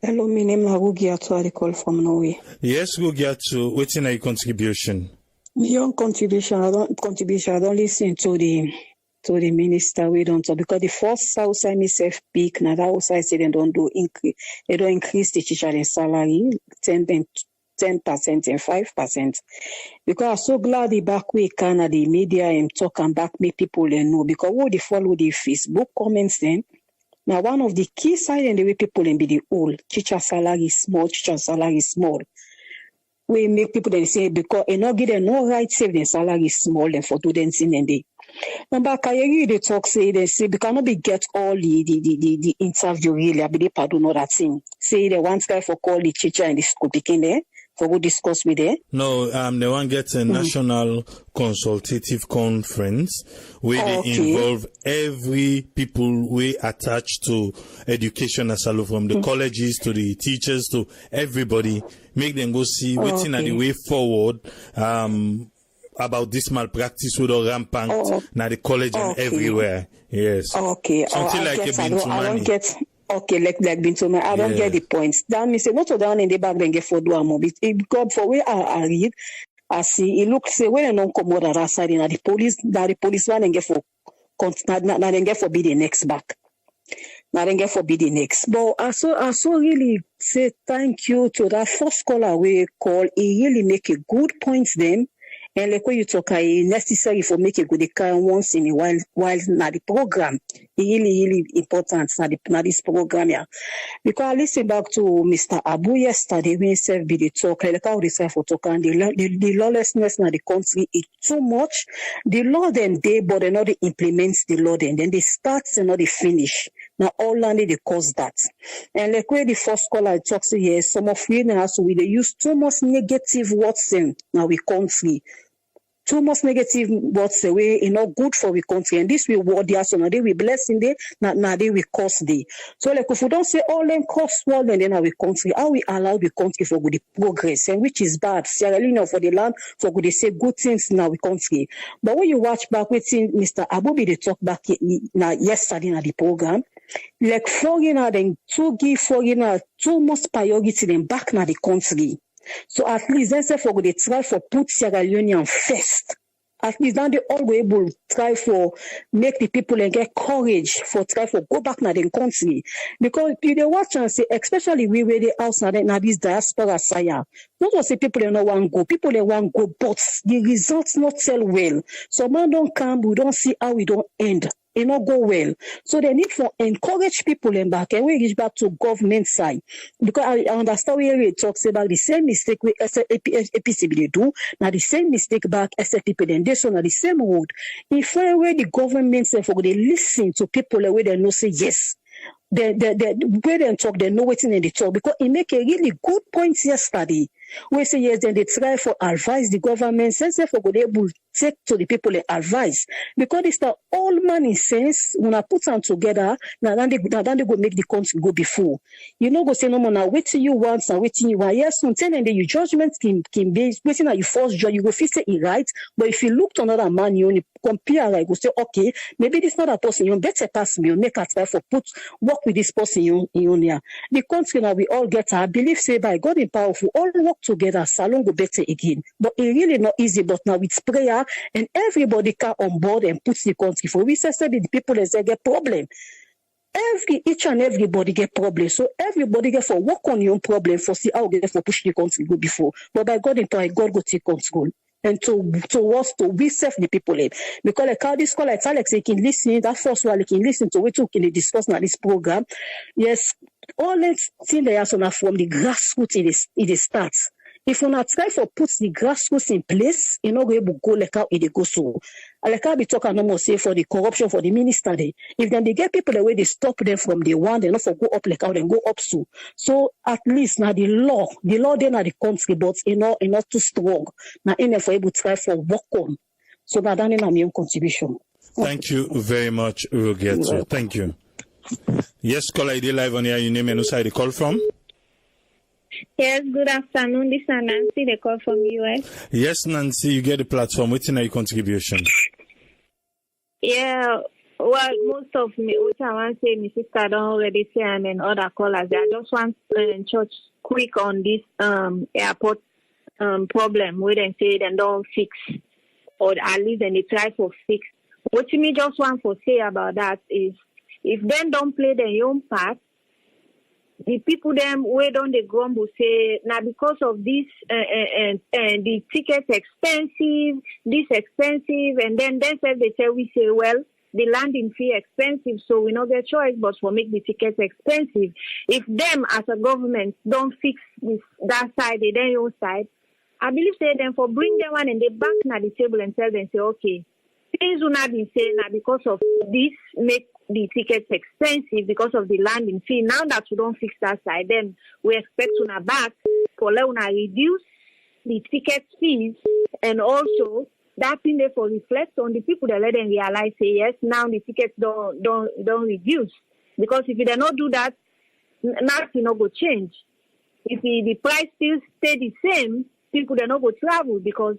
D: Hello, my name is Gugiatu. I call from Norway.
A: Yes, Gugiatu. What's in your contribution?
D: Your contribution. I don't listen to the minister. We don't talk because the first outside me self peak. Now that outside say they don't increase the teacher salary 10% and 5%. Because I'm so glad the back way Canada, the media and talk and back make people know because what they follow the Facebook comments then. Now one of the key side and the way people be the old teacher salary small. We make people then say because not give them no right save the salary small and for students in and day. Number Kayeri they talk say they say because not be get all the interview really I believe I do know that thing. Say the one guy for call the teacher and the school picking there. For we discuss with it?
A: No, they want to get a national consultative conference where they involve every people we attached to education as well, from the colleges to the teachers to everybody. Make them go see what's in the way forward about this malpractice with all rampant now the college and everywhere. Yes.
D: Okay.
A: Something like a Bintumani.
D: Okay, like Bintumani. I don't get the points. That means not down in the back then get for do a moment. God for where I read, I see it looks say when non come out that side in the policeman and get for not then get for be the next back. Now then get for be the next. But I so really say thank you to that first caller we call. He really make a good points then. And like when you talk, necessary for make a good kind once in a while na the program. Really important na this program here. Because I listen back to Mr. Abu yesterday when he said be the talk, like how they say for talk and the lawlessness na the country is too much. The law then they but they not they implement the law then they start and not they finish. Now all only they cause that. And like where the first caller talks here, some of we they use too much negative words in now we country. Too much negative words away is not good for the country. And this we word there, so now they we blessing day, now they we curse day. So like if we don't say all them curse word and then our country, how we allow the country for good progress, and which is bad. Sierra Leone for the land for good they say good things in our country. But when you watch back with Mr. Abubi they talk back yesterday in the program, like foreigner then to give foreigner too much priority then back na the country. So at least then say for they try for put Sierra Leonean first. At least then they all go able to try for make the people and get courage for try for go back na the country. Because if they watch and say, especially we where the house na this diaspora saya. Not to say people they not want go, people they want go, but the results not tell well. So man don't come, we don't see how we don't end. It not go well. So they need for encourage people in back and we reach back to government side. Because I understand where it talks about the same mistake we APCB do, now the same mistake back SFPP then this one are the same road. If where the government say for they listen to people where they know say yes. They where they talk, they know what's in the talk because it make a really good point yesterday. We say yes, then they try for advise the government, since they for be able to take to the people and advice. Because it's the all money sense when I put them together, now then they go make the country go before. You know go say no more now waiting you want and waiting you want. Yes, sometimes then your judgment can be waiting at your first judge, you go feel say it right. But if you look to another man, you only compare, I go say, okay, maybe this not a person, you better pass me, you make a try for work with this person in here. The country now we all get I believe say by God in powerful, all work together, salon go better again. But it really not easy, but now it's prayer and everybody come on board and puts the country for we say the people as they get problem. Each and everybody get problem. So everybody get for work on your own problem for see how get for push the country go before. But by God in power, God go take control. And to we serve the people in. Because like how this call like Alex they can listen, that first one they can listen to we can discuss now this program. Yes, all that thing they are from the grassroots it starts. if una try for put the grassroots in place, you know, go able go like how it go so. Like how we talk no more say for the corruption for the minister they. If then they get people the way they stop them from the one, they not for go up like how they go up so. So at least now the law then are the country, but not too strong. Now in for able to try for work on. So now that is my own contribution.
A: Thank you very much, Urogetu. Thank you. Yes, caller ID live on here. You name and who side you call from?
E: Yes, good afternoon. This is Nancy. They call from US.
A: Yes, Nancy, you get the platform. What's in your contribution?
E: Yeah, well, most of me, what I want to say, my sister don't already say, and then other callers. I just want church quick on this airport problem where they say they don't fix, or at least then they try for fix. What me just want to say about that is, if them don't play their own part, the people them wait on the grumble say now because of this the tickets expensive, this expensive, and then they say we say well the landing fee expensive, so we not get choice but for make the tickets expensive. If them as a government don't fix that side, they then your side, I believe say them for bring them one and they back at the table and tell them say okay, things will not be saying that because of this make the tickets expensive because of the landing fee. Now that we don't fix that side, then we expect to back for una reduce the ticket fees, and also that thing therefore reflects on the people that let them realize say yes, now the tickets don't reduce. Because if they don't do that, nothing no go change. If the price still stay the same, people they not go travel because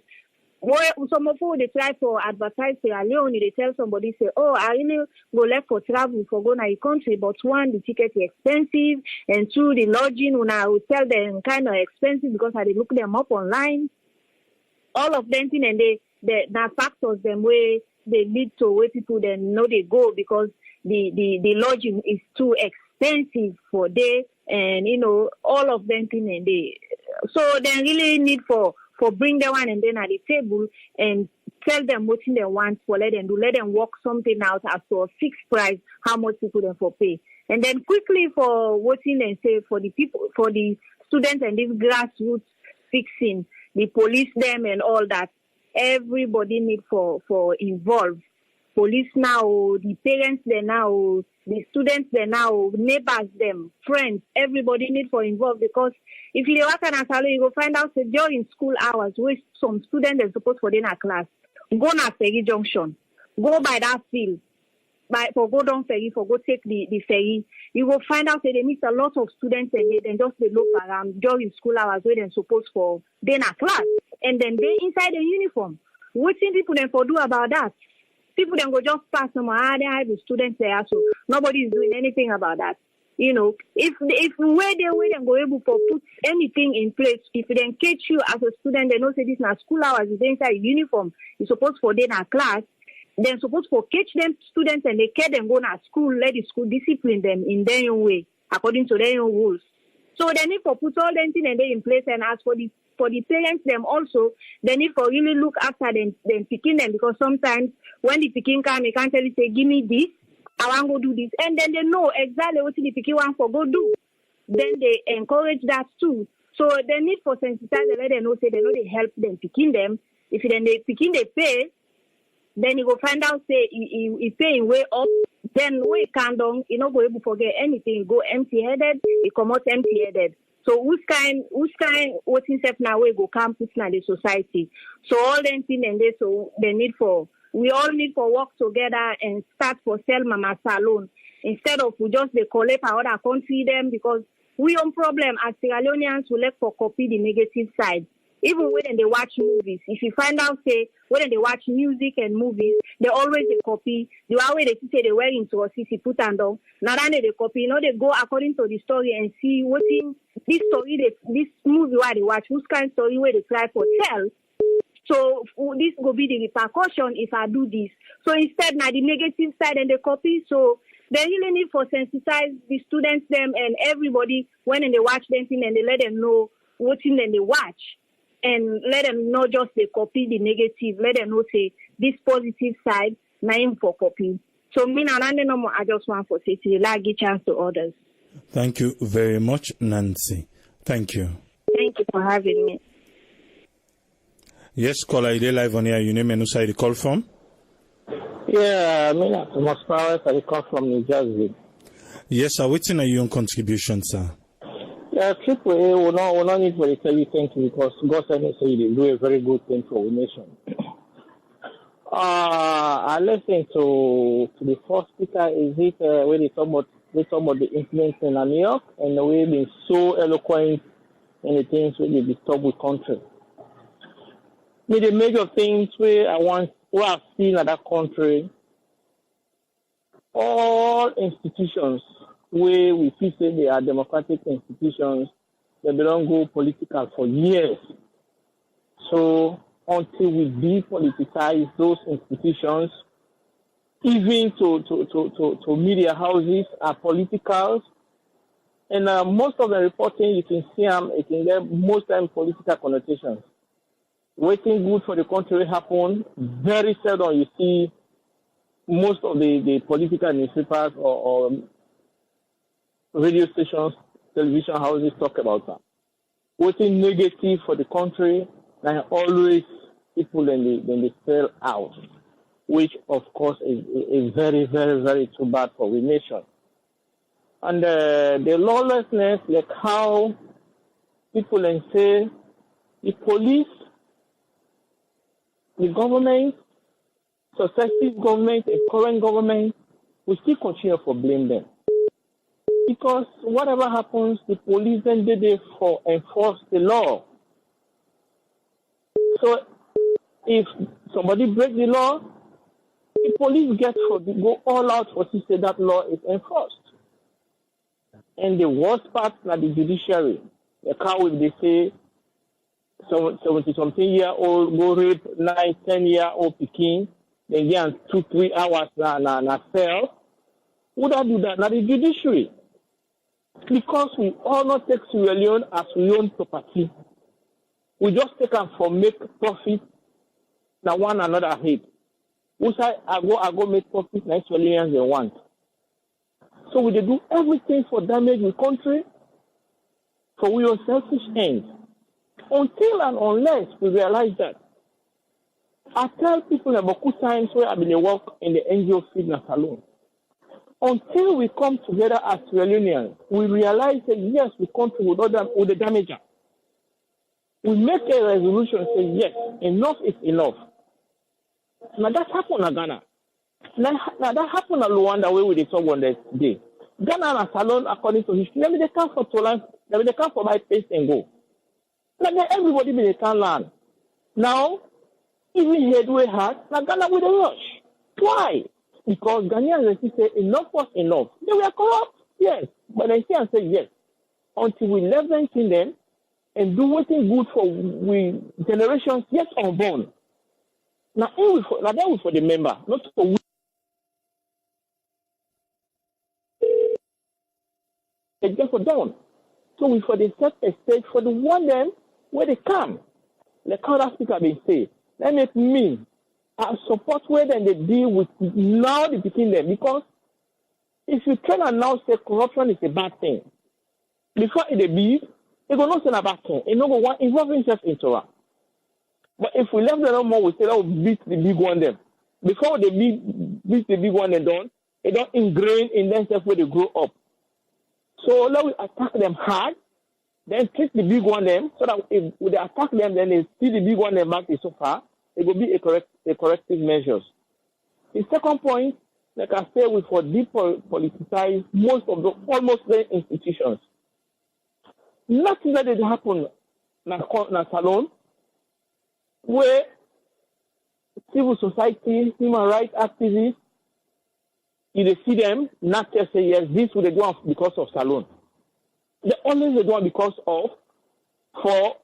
E: some of them they try for advertise Sierra Leone, they tell somebody say, oh, I really go left for travel for go to your country, but one, the ticket is expensive, and two, the lodging when I will tell them kind of expensive because I look them up online. All of them thing and they now factors them where they lead to where people then know they go because the lodging is too expensive for they, and you know all of them thing and they so they really need for bring them one and then at the table and tell them what they want for let them work something out as to a fixed price, how much people then for pay. And then quickly for what they say for the people, for the students and this grassroots fixing, the police them and all that, everybody need for involved. Police now, the parents they now, the students they now, neighbors them, friends, everybody need for involved because if you work on a salary, you go find out that during school hours, where some students are supposed for dinner class, go na ferry junction, go by that field, for go down ferry, for go take the ferry, you will find out that they miss a lot of students and they just they look around during school hours where they're supposed for dinner class, and then they inside the uniform. What thing people then for do about that? People then go just pass them, they have the students there, so nobody is doing anything about that. You know, if where they go able to put anything in place, if they then catch you as a student, they know say this na school hours, is inside uniform, you're supposed for day na class, they're supposed to catch them students and they care them go to school, let the school discipline them in their own way, according to their own rules. So they need to put all them things in place, and as for the parents them also, they need to really look after them picking them, because sometimes when the picking come, they can't tell you say, give me this, I want to go do this. And then they know exactly what the picking want for go do. Then they encourage that too. So they need for sensitize and let them know, say they know they help them picking them. If then they picking they pay, then you go find out say he paying way up, then way can down, you not go able to forget anything, go empty headed, you come out empty headed. So who's kind what's in step now we go campus now the society. So all them things and they so they need for we all need for work together and start for sell mama salon instead of we just they collect our other country them, because we on problem as Sierra Leoneans we like for copy the negative side. Even when they watch movies, if you find out, say, when they watch music and movies, they always they copy. The way they say they were into a CC put and down. Now they copy. You know, they go according to the story and see what in this story, this movie where they watch, whose kind of story where they try for tell. So this will be the repercussion if I do this. So instead, now the negative side and the copy. So they really need for sensitize the students them and everybody when they watch them thing and they let them know what in they watch. And let them not just they copy the negative. Let them know say this positive side, name for copy. So me I just want for say to like give chance to others.
A: Thank you very much, Nancy. Thank you.
E: Thank you for having me.
A: Yes, caller, you live on here. You name and who side you call from?
F: Yeah, I mean, Thomas Powers, I call from New Jersey.
A: Yes, sir. What's in your contribution, sir?
F: Yeah, AAA will not need for the thank you because God said they do a very good thing for the nation. I listened to the first speaker. Is it when they talk about the influence in New York and the way they've been so eloquent in the things where they disturb with country. The major things where I've seen at that country, all institutions where we feel say they are democratic institutions, they don't go political for years. So until we depoliticize those institutions, even to media houses are politicals, and most of the reporting you can see it can get most time political connotations. Waiting good for the country happen, very seldom you see most of the political newspapers or radio stations, television houses talk about that. Waiting negative for the country, and always people then they sell out, which of course is very, very, very too bad for the nation. And the lawlessness, like how people then say the police, the government, successive government, and current government, we still continue to blame them. Because whatever happens, the police then did it for enforce the law. So if somebody breaks the law, the police go all out for to say that law is enforced. And the worst part is the judiciary. The car will they say 70-something-year-old go rape 9-10-year-old Peking, then get 2-3 hours na cell. Would I do that? Now the judiciary. Because we all not take Sierra Leone as we own property. We just take them for make profit that one another hate. We say I go make profit na Sierra Leoneans they want. So we do everything for damage the country for we own selfish ends. Until and unless we realize that. I tell people about good times where I've been work in the NGO field na salon. Until we come together as Sierra Leoneans, we realize that yes, we contribute with the damager. We make a resolution and say yes, enough is enough. Now that happened in Ghana. Now that happened in Luanda where we talk on that day. Ghana and Salon, according to history, maybe they come for Tolan, maybe they come for my pace and go. Now then everybody they can learn. Now, even headway hard, now Ghana with a rush. Why? Because Ghanaians say enough was enough. They were corrupt, yes. But they say and say yes. Until we left them in them and do something good for we generations yet unborn. Now that was for the member, not for we. It's just for done. So we for the set a stage for the one them where they come. Like how that speaker been say. That makes me support where then they deal with now the begin them, because if you try and now say corruption is a bad thing, before it be, they go not say a bad thing. It no go want involving just into it. But if we left them no more, we say that will beat the big one them. Before they beat the big one they don't ingrain in themselves where they grow up. So let we attack them hard, then treat the big one them, so that if they attack them, then they see the big one them back so far. It will be a corrective measures. The second point, like I said, we for depoliticize almost the institutions. Nothing that did happen in Salon, where civil society, human rights activists, you see them, not just say yes, this will they do because of Salon. They always do it because of for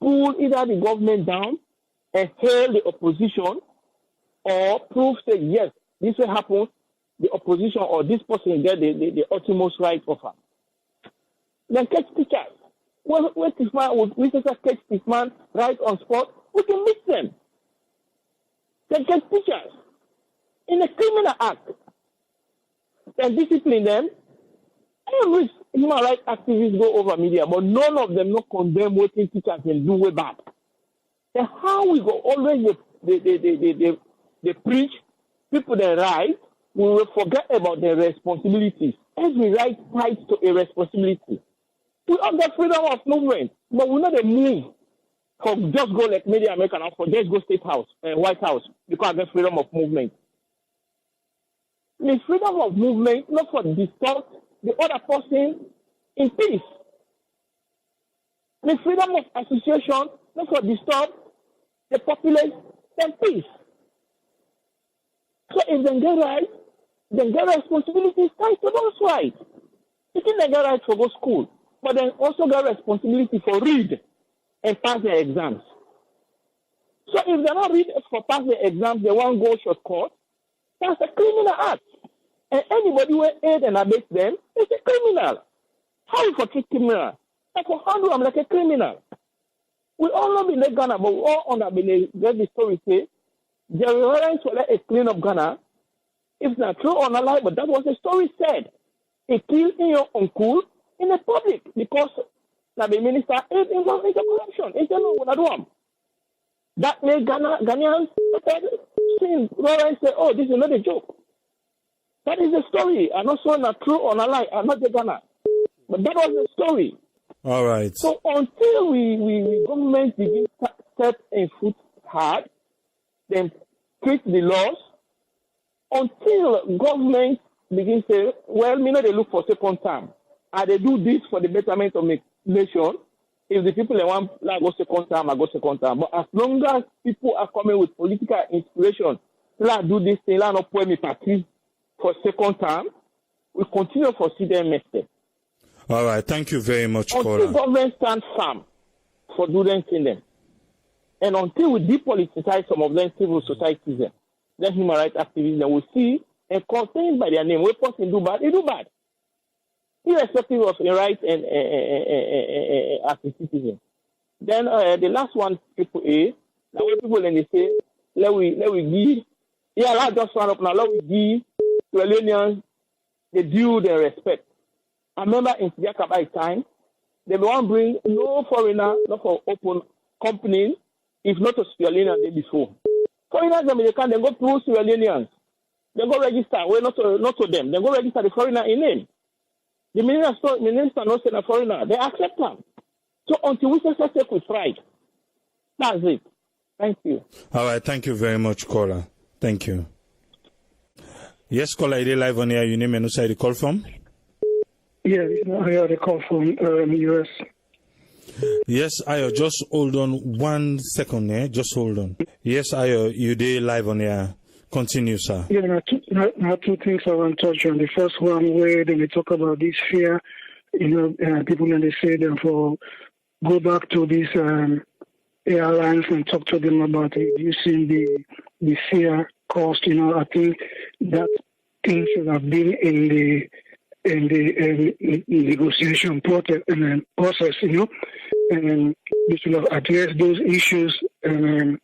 F: pull either the government down and hail the opposition, or prove that yes, this will happen, the opposition or this person get the utmost right offer. Then catch teachers. When we say catch this man right on spot, we can meet them. Then catch teachers in a criminal act and discipline them. Every human rights activists go over media, but none of them not condemn what teachers can do way bad. And how we go always they preach, people they right, we will forget about their responsibilities. Every right ties to a responsibility. We have the freedom of movement, but we know the move for just go like Media American or for just go State House and White House because of the freedom of movement. The freedom of movement not for disturb the other person in peace. The freedom of association not for disturb the populace in peace. So if they get right, then get responsibilities tied to those rights. You think they get right for go school, but then also get responsibility for read and pass their exams. So if they not read for pass their exams, they won't go shortcut. That's a criminal act. And anybody who aid and abet them is a criminal. How you for treat criminal? Like for handle them like a criminal. We all know in Ghana, but we all understand the story say the Lawrence will let a clean up Ghana. It's not true or not lie, but that was the story said. He killed in your uncle in the public because the minister is involved in the corruption. It's not one. That made Ghanaians saying, Lawrence say, oh, this is not a joke. That is the story. I'm not saying not true or not lie. I'm not the Ghana. But that was the story.
A: All right.
F: So until we government begin step in foot hard, then treat the laws, until government begin say, well, me know they look for second term. And they do this for the betterment of the nation. If the people they want like go second term, I go second term. But as long as people are coming with political inspiration, like do this thing, like not put me party for second term, we continue to see them next step.
A: All right, thank you very much,
F: until
A: Kola.
F: Government stands firm for doing them. And until we depoliticize some of them civil societies, then human rights activists, then we see and contained by their name, when person do bad, they do bad. Irrespective of their rights and as a citizen. Then the last one, AAA, now when people then they say, let we give, yeah, let's just run up now, let we give to Iranians the due their respect. I remember in Sijakabai time, they won't bring no foreigner, not for open companies, if not to Sierra Leone the day before. Foreigners American, they go through Sierra Leoneans. They go register, well, not to them. They go register the foreigner in name. The minister not saying a foreigner. They accept them. So until we step with pride, that's it. Thank you.
A: All right, thank you very much, Kola. Thank you. Yes, Kola, you live on here. Your name and who side you call from?
G: Yeah, I had a call from US.
A: Yes, Ayo, just hold on 1 second, eh? Just hold on. Yes, Ayo, you did live on here. Continue, sir.
G: Yeah, now two things I want to touch on. The first one, where they talk about this fear, people when they say them for go back to these airlines and talk to them about reducing the fear cost. I think that things should have been in the negotiation process, and we should have addressed those issues and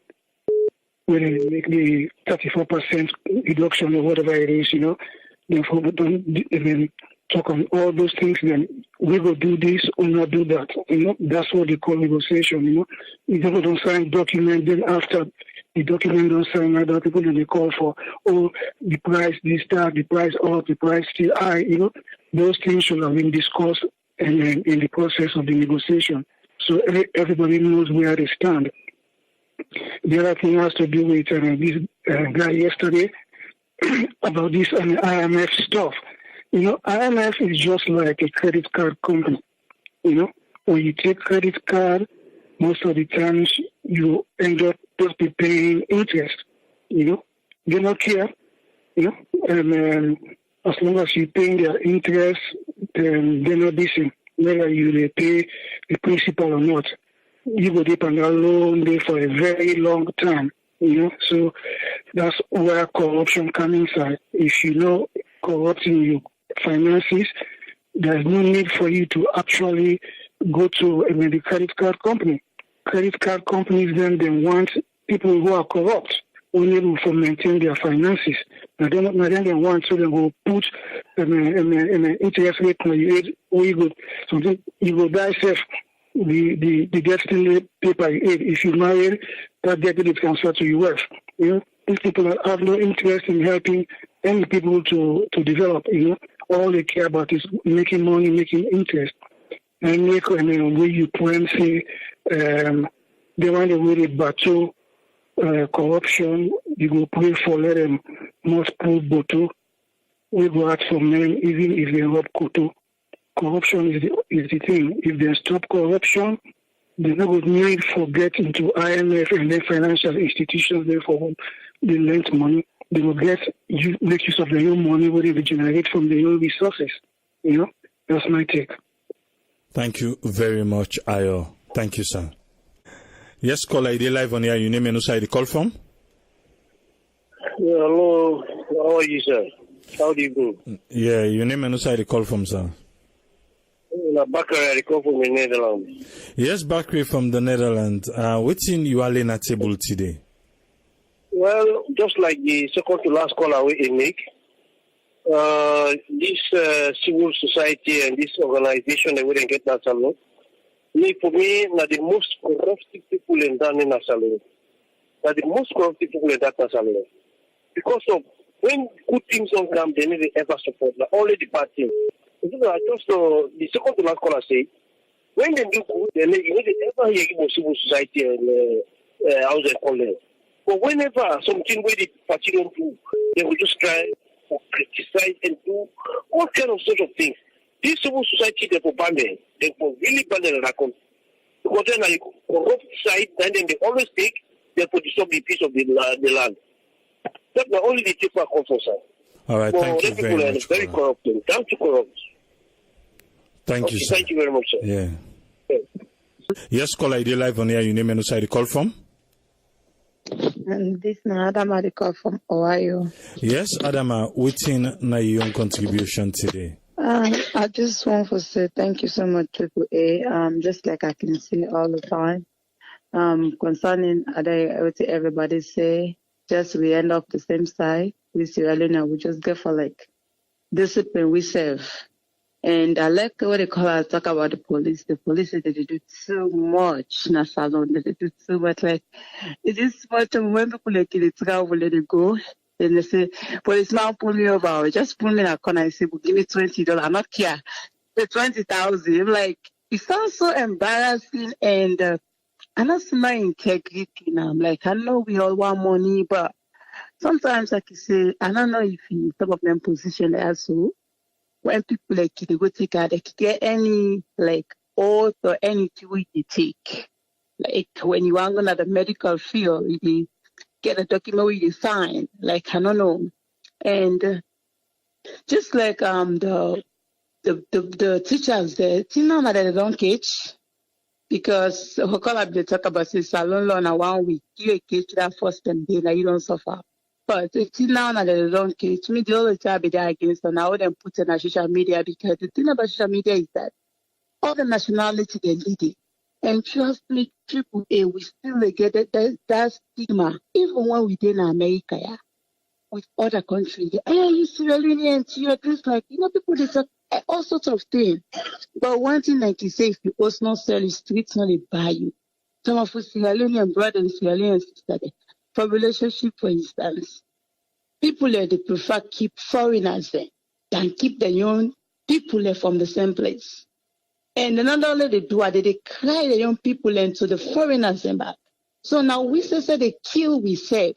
G: when they make the 34% reduction or whatever it is, then talk on all those things, then we will do this or not do that. That's what they call negotiation, You don't sign document, then after the document don't sign, other people then they call for, the price this, that, the price up, the price still high, Those things should have been discussed in the process of the negotiation. So everybody knows where they stand. The other thing has to do with this guy yesterday about this IMF stuff. IMF is just like a credit card company. When you take credit card, most of the times you end up just be paying interest. They don't care. And as long as you pay their interest, then they're not decent. Whether you pay the principal or not. You go deep on that loan there for a very long time, So that's where corruption comes inside. If corrupting your finances, there's no need for you to actually go to the credit card company. Credit card companies then they want people who are corrupt, unable to maintain their finances. Now then they want so they will put an interest rate on you. So you go die safe. the destiny paper. If you marry, that debt is transferred to your wife. These people have no interest in helping any people to develop. All they care about is making money, making interest, and where you plan say they want to really battle corruption. You go pray for let them most pull bottle. We go out from them even if they rob Koto. Corruption is the thing. If they stop corruption, they would need to get into IMF and then financial institutions there for whom they lend money. They will make use of their own money, where they generate from their own resources. That's my take.
A: Thank you very much, Ayo. Thank you, sir. Yes, caller, ID live on here. Your name and who the call from?
H: Yeah, hello. How are you, sir? How do you do?
A: Yeah, your name and who the call from, sir?
H: Bakari, I call from the Netherlands.
A: Yes, Bakri from the Netherlands. What's in you are at table today?
H: Well, just like the second to last caller we make, this civil society and this organization that we didn't get that salon. For me, now the most corruptive people in that salon. Now the most corruptive people in that salon. Because of when good things don't come, they never ever support. Like, only the bad things. Just the second to last caller say, when they do good, they never hear about civil society and how they call it. But whenever something where the party don't do, they will just try to criticize and do all kind of sort of things. This civil society, they will ban them. They will really ban them. Because then the corrupt side, then they always take, they will disturb the peace of the land. That's the only the people are for, sir.
A: All right, thank you very much.
H: Very corrupt. Down to corrupt.
A: Thank you, sir.
H: Thank you very much, sir.
A: Yeah. Yes, caller, ID live on here. Your name and who the call from?
I: And this is Adama the call from Ohio.
A: Yes, Adama, what's in your own contribution today?
I: I just want to say thank you so much, Triple A. Just like I can say all the time. Concerning, I would say everybody say, just we end up the same side. We Sierra Leone, we just get for like discipline we serve. And I like what they call us talk about the police. The police they do too much in a salon. They do too much. Like it is much when people like it travel, let it go. Then they say, policeman pull me over. Just pull me in a corner and say, well, give me $20. I'm not care. The 20,000. Like it sounds so embarrassing and I'm not seeing my integrity now. I'm like, I know we all want money, but sometimes like you say, I don't know if some of them position as so. When people like they go take out, they get any like oath or anything we take. Like when you are going to the medical field, you get a document where you sign. Like I don't know, and just like the teachers there, you know that they don't catch because they talk about say salon law now 1 week you catch that first time day that you don't suffer. But it's now that they don't catch me, the only time they are against them, I wouldn't put it on social media because the thing about social media is that all the nationality they lead it. And trust me, Triple A, we still get that stigma, even when we did in America, yeah, with other countries. Hey, you Sierra Leoneans, you're just like, people they talk all sorts of things. But one thing like you say, if you also not sell the streets, not they buy you. Some of us Sierra Leonean brothers and Sierra Leonean sisters, for relationship, for instance, people they prefer keep foreigners there than keep their own people there from the same place. And not only they do, they cry the young people into the foreigners and back. So now we say they kill, we say,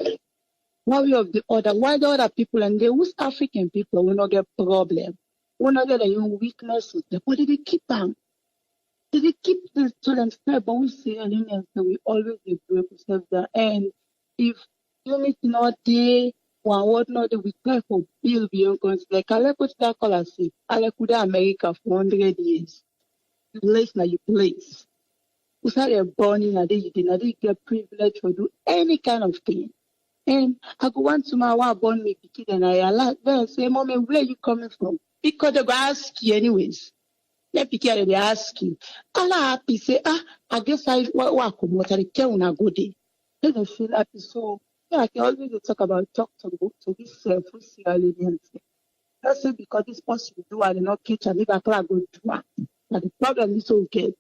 I: why we of the other, why the other people and they who's African people will not get problem, will not get their own weaknesses, but they keep them. They keep this to themselves, but we say, so we always break ourselves down. And if unit not there, one word not we try for bill beyond country. Like I like what that call us say, I like America for 100 years. You place now you place. We started born in a day, you didn't get privilege to do any kind of thing. And I go want to my wife born me kid and I like then say, Mommy, where are you coming from? Because they go ask you anyways. Let me they ask you. Allah happy say, I guess I come what I care when I go there. Then they feel happy. So yeah, I can always talk about talk to be self-full Sierra Leonean. That's it because this person do I not catch and if I go do it. But the problem is okay.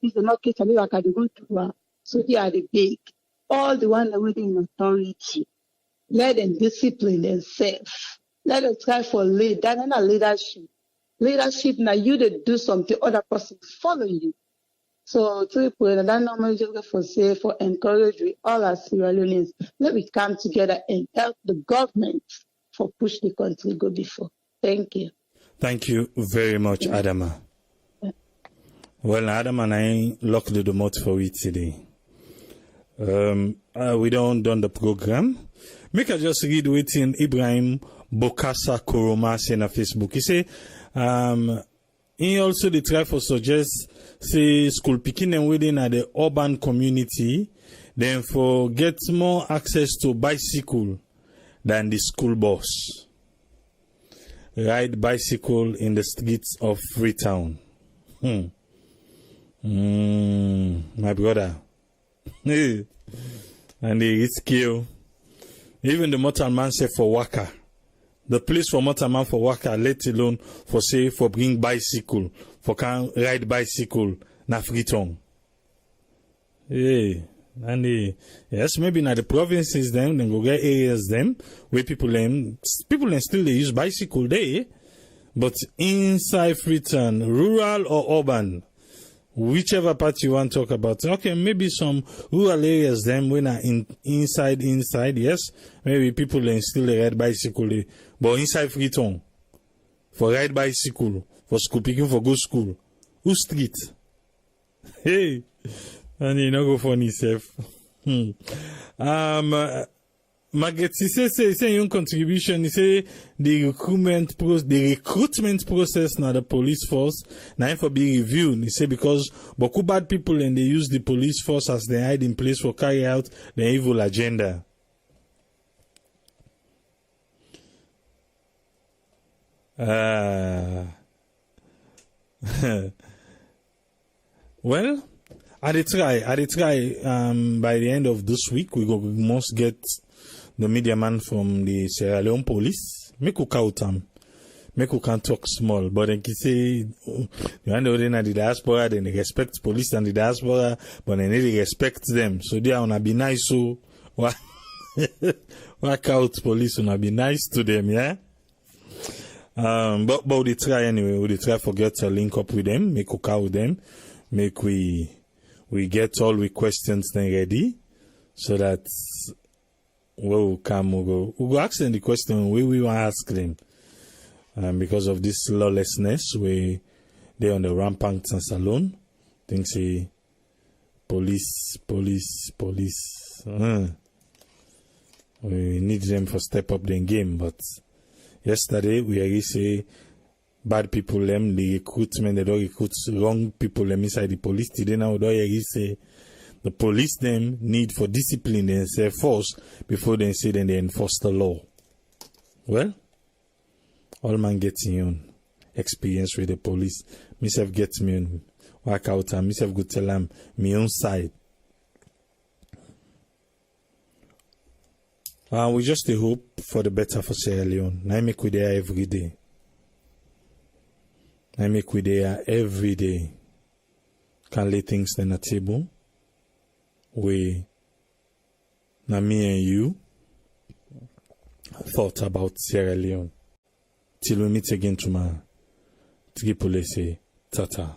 I: If they not catch me, I can go to so they are the big. All the one that within authority. Let them discipline themselves. Let them try for lead. That's not leadership. Leadership now you to do something, other person follow you. So Triple and that normally just for say for encourage we all our Sierra Leoneans. Let we come together and help the government for push the country go before. Thank you.
A: Thank you very much, Adama. Well, Adama and I locked the mouth for it today. We don't done the program. Make I just read waiting Ibrahim Bokassa Koroma say on Facebook. He say, he also the try for suggest say school picking and within at the urban community, then for get more access to bicycle than the school bus. Ride bicycle in the streets of Freetown. My brother. And they skill. Even the motor man say for Waka. The place for motor man for Waka, let alone for say for bring bicycle, for can ride bicycle na Freetown. Hey, and yes, maybe na the provinces them go get areas them where people still they use bicycle there, but inside Freetown, rural or urban. Whichever part you want to talk about. Okay, maybe some rural areas them when are inside, yes. Maybe people then still ride bicycle, but inside Freetown, for ride bicycle, for school picking, for go school. Who street? Hey, and you know go funny self. Margaret, he say your contribution, he say the recruitment process now the police force now for be reviewed. He say because boku bad people and they use the police force as they hide in place for carry out the evil agenda. Well, I try by the end of this week we must get the media man from the Sierra Leone police. Make you count them. Make you can talk small. But then he say you hand over in the diaspora, then they respect police and the diaspora, but they need to respect them. So they wanna be nice, so work out police wanna be nice to them, yeah? But we try anyway, we try forget to link up with them, make you call with them, make we get all the questions then ready, so that we'll go ask them the question we want to ask them. Because of this lawlessness, they're on the rampant salon. Things say police. We need them for step up the game, but yesterday we already say bad people them the recruitment, they don't recruit wrong people them inside the police. Today now they already say the police them need for discipline themselves first before they say then they enforce the law. Well, all man gets in own experience with the police. Myself gets me on work out and myself go tell them my own side. We just hope for the better for Sierra Leone. I make we there every day. Can lay things on the table. We, now me and you, thought about Sierra Leone. Till we meet again tomorrow. Tripoli say, tata.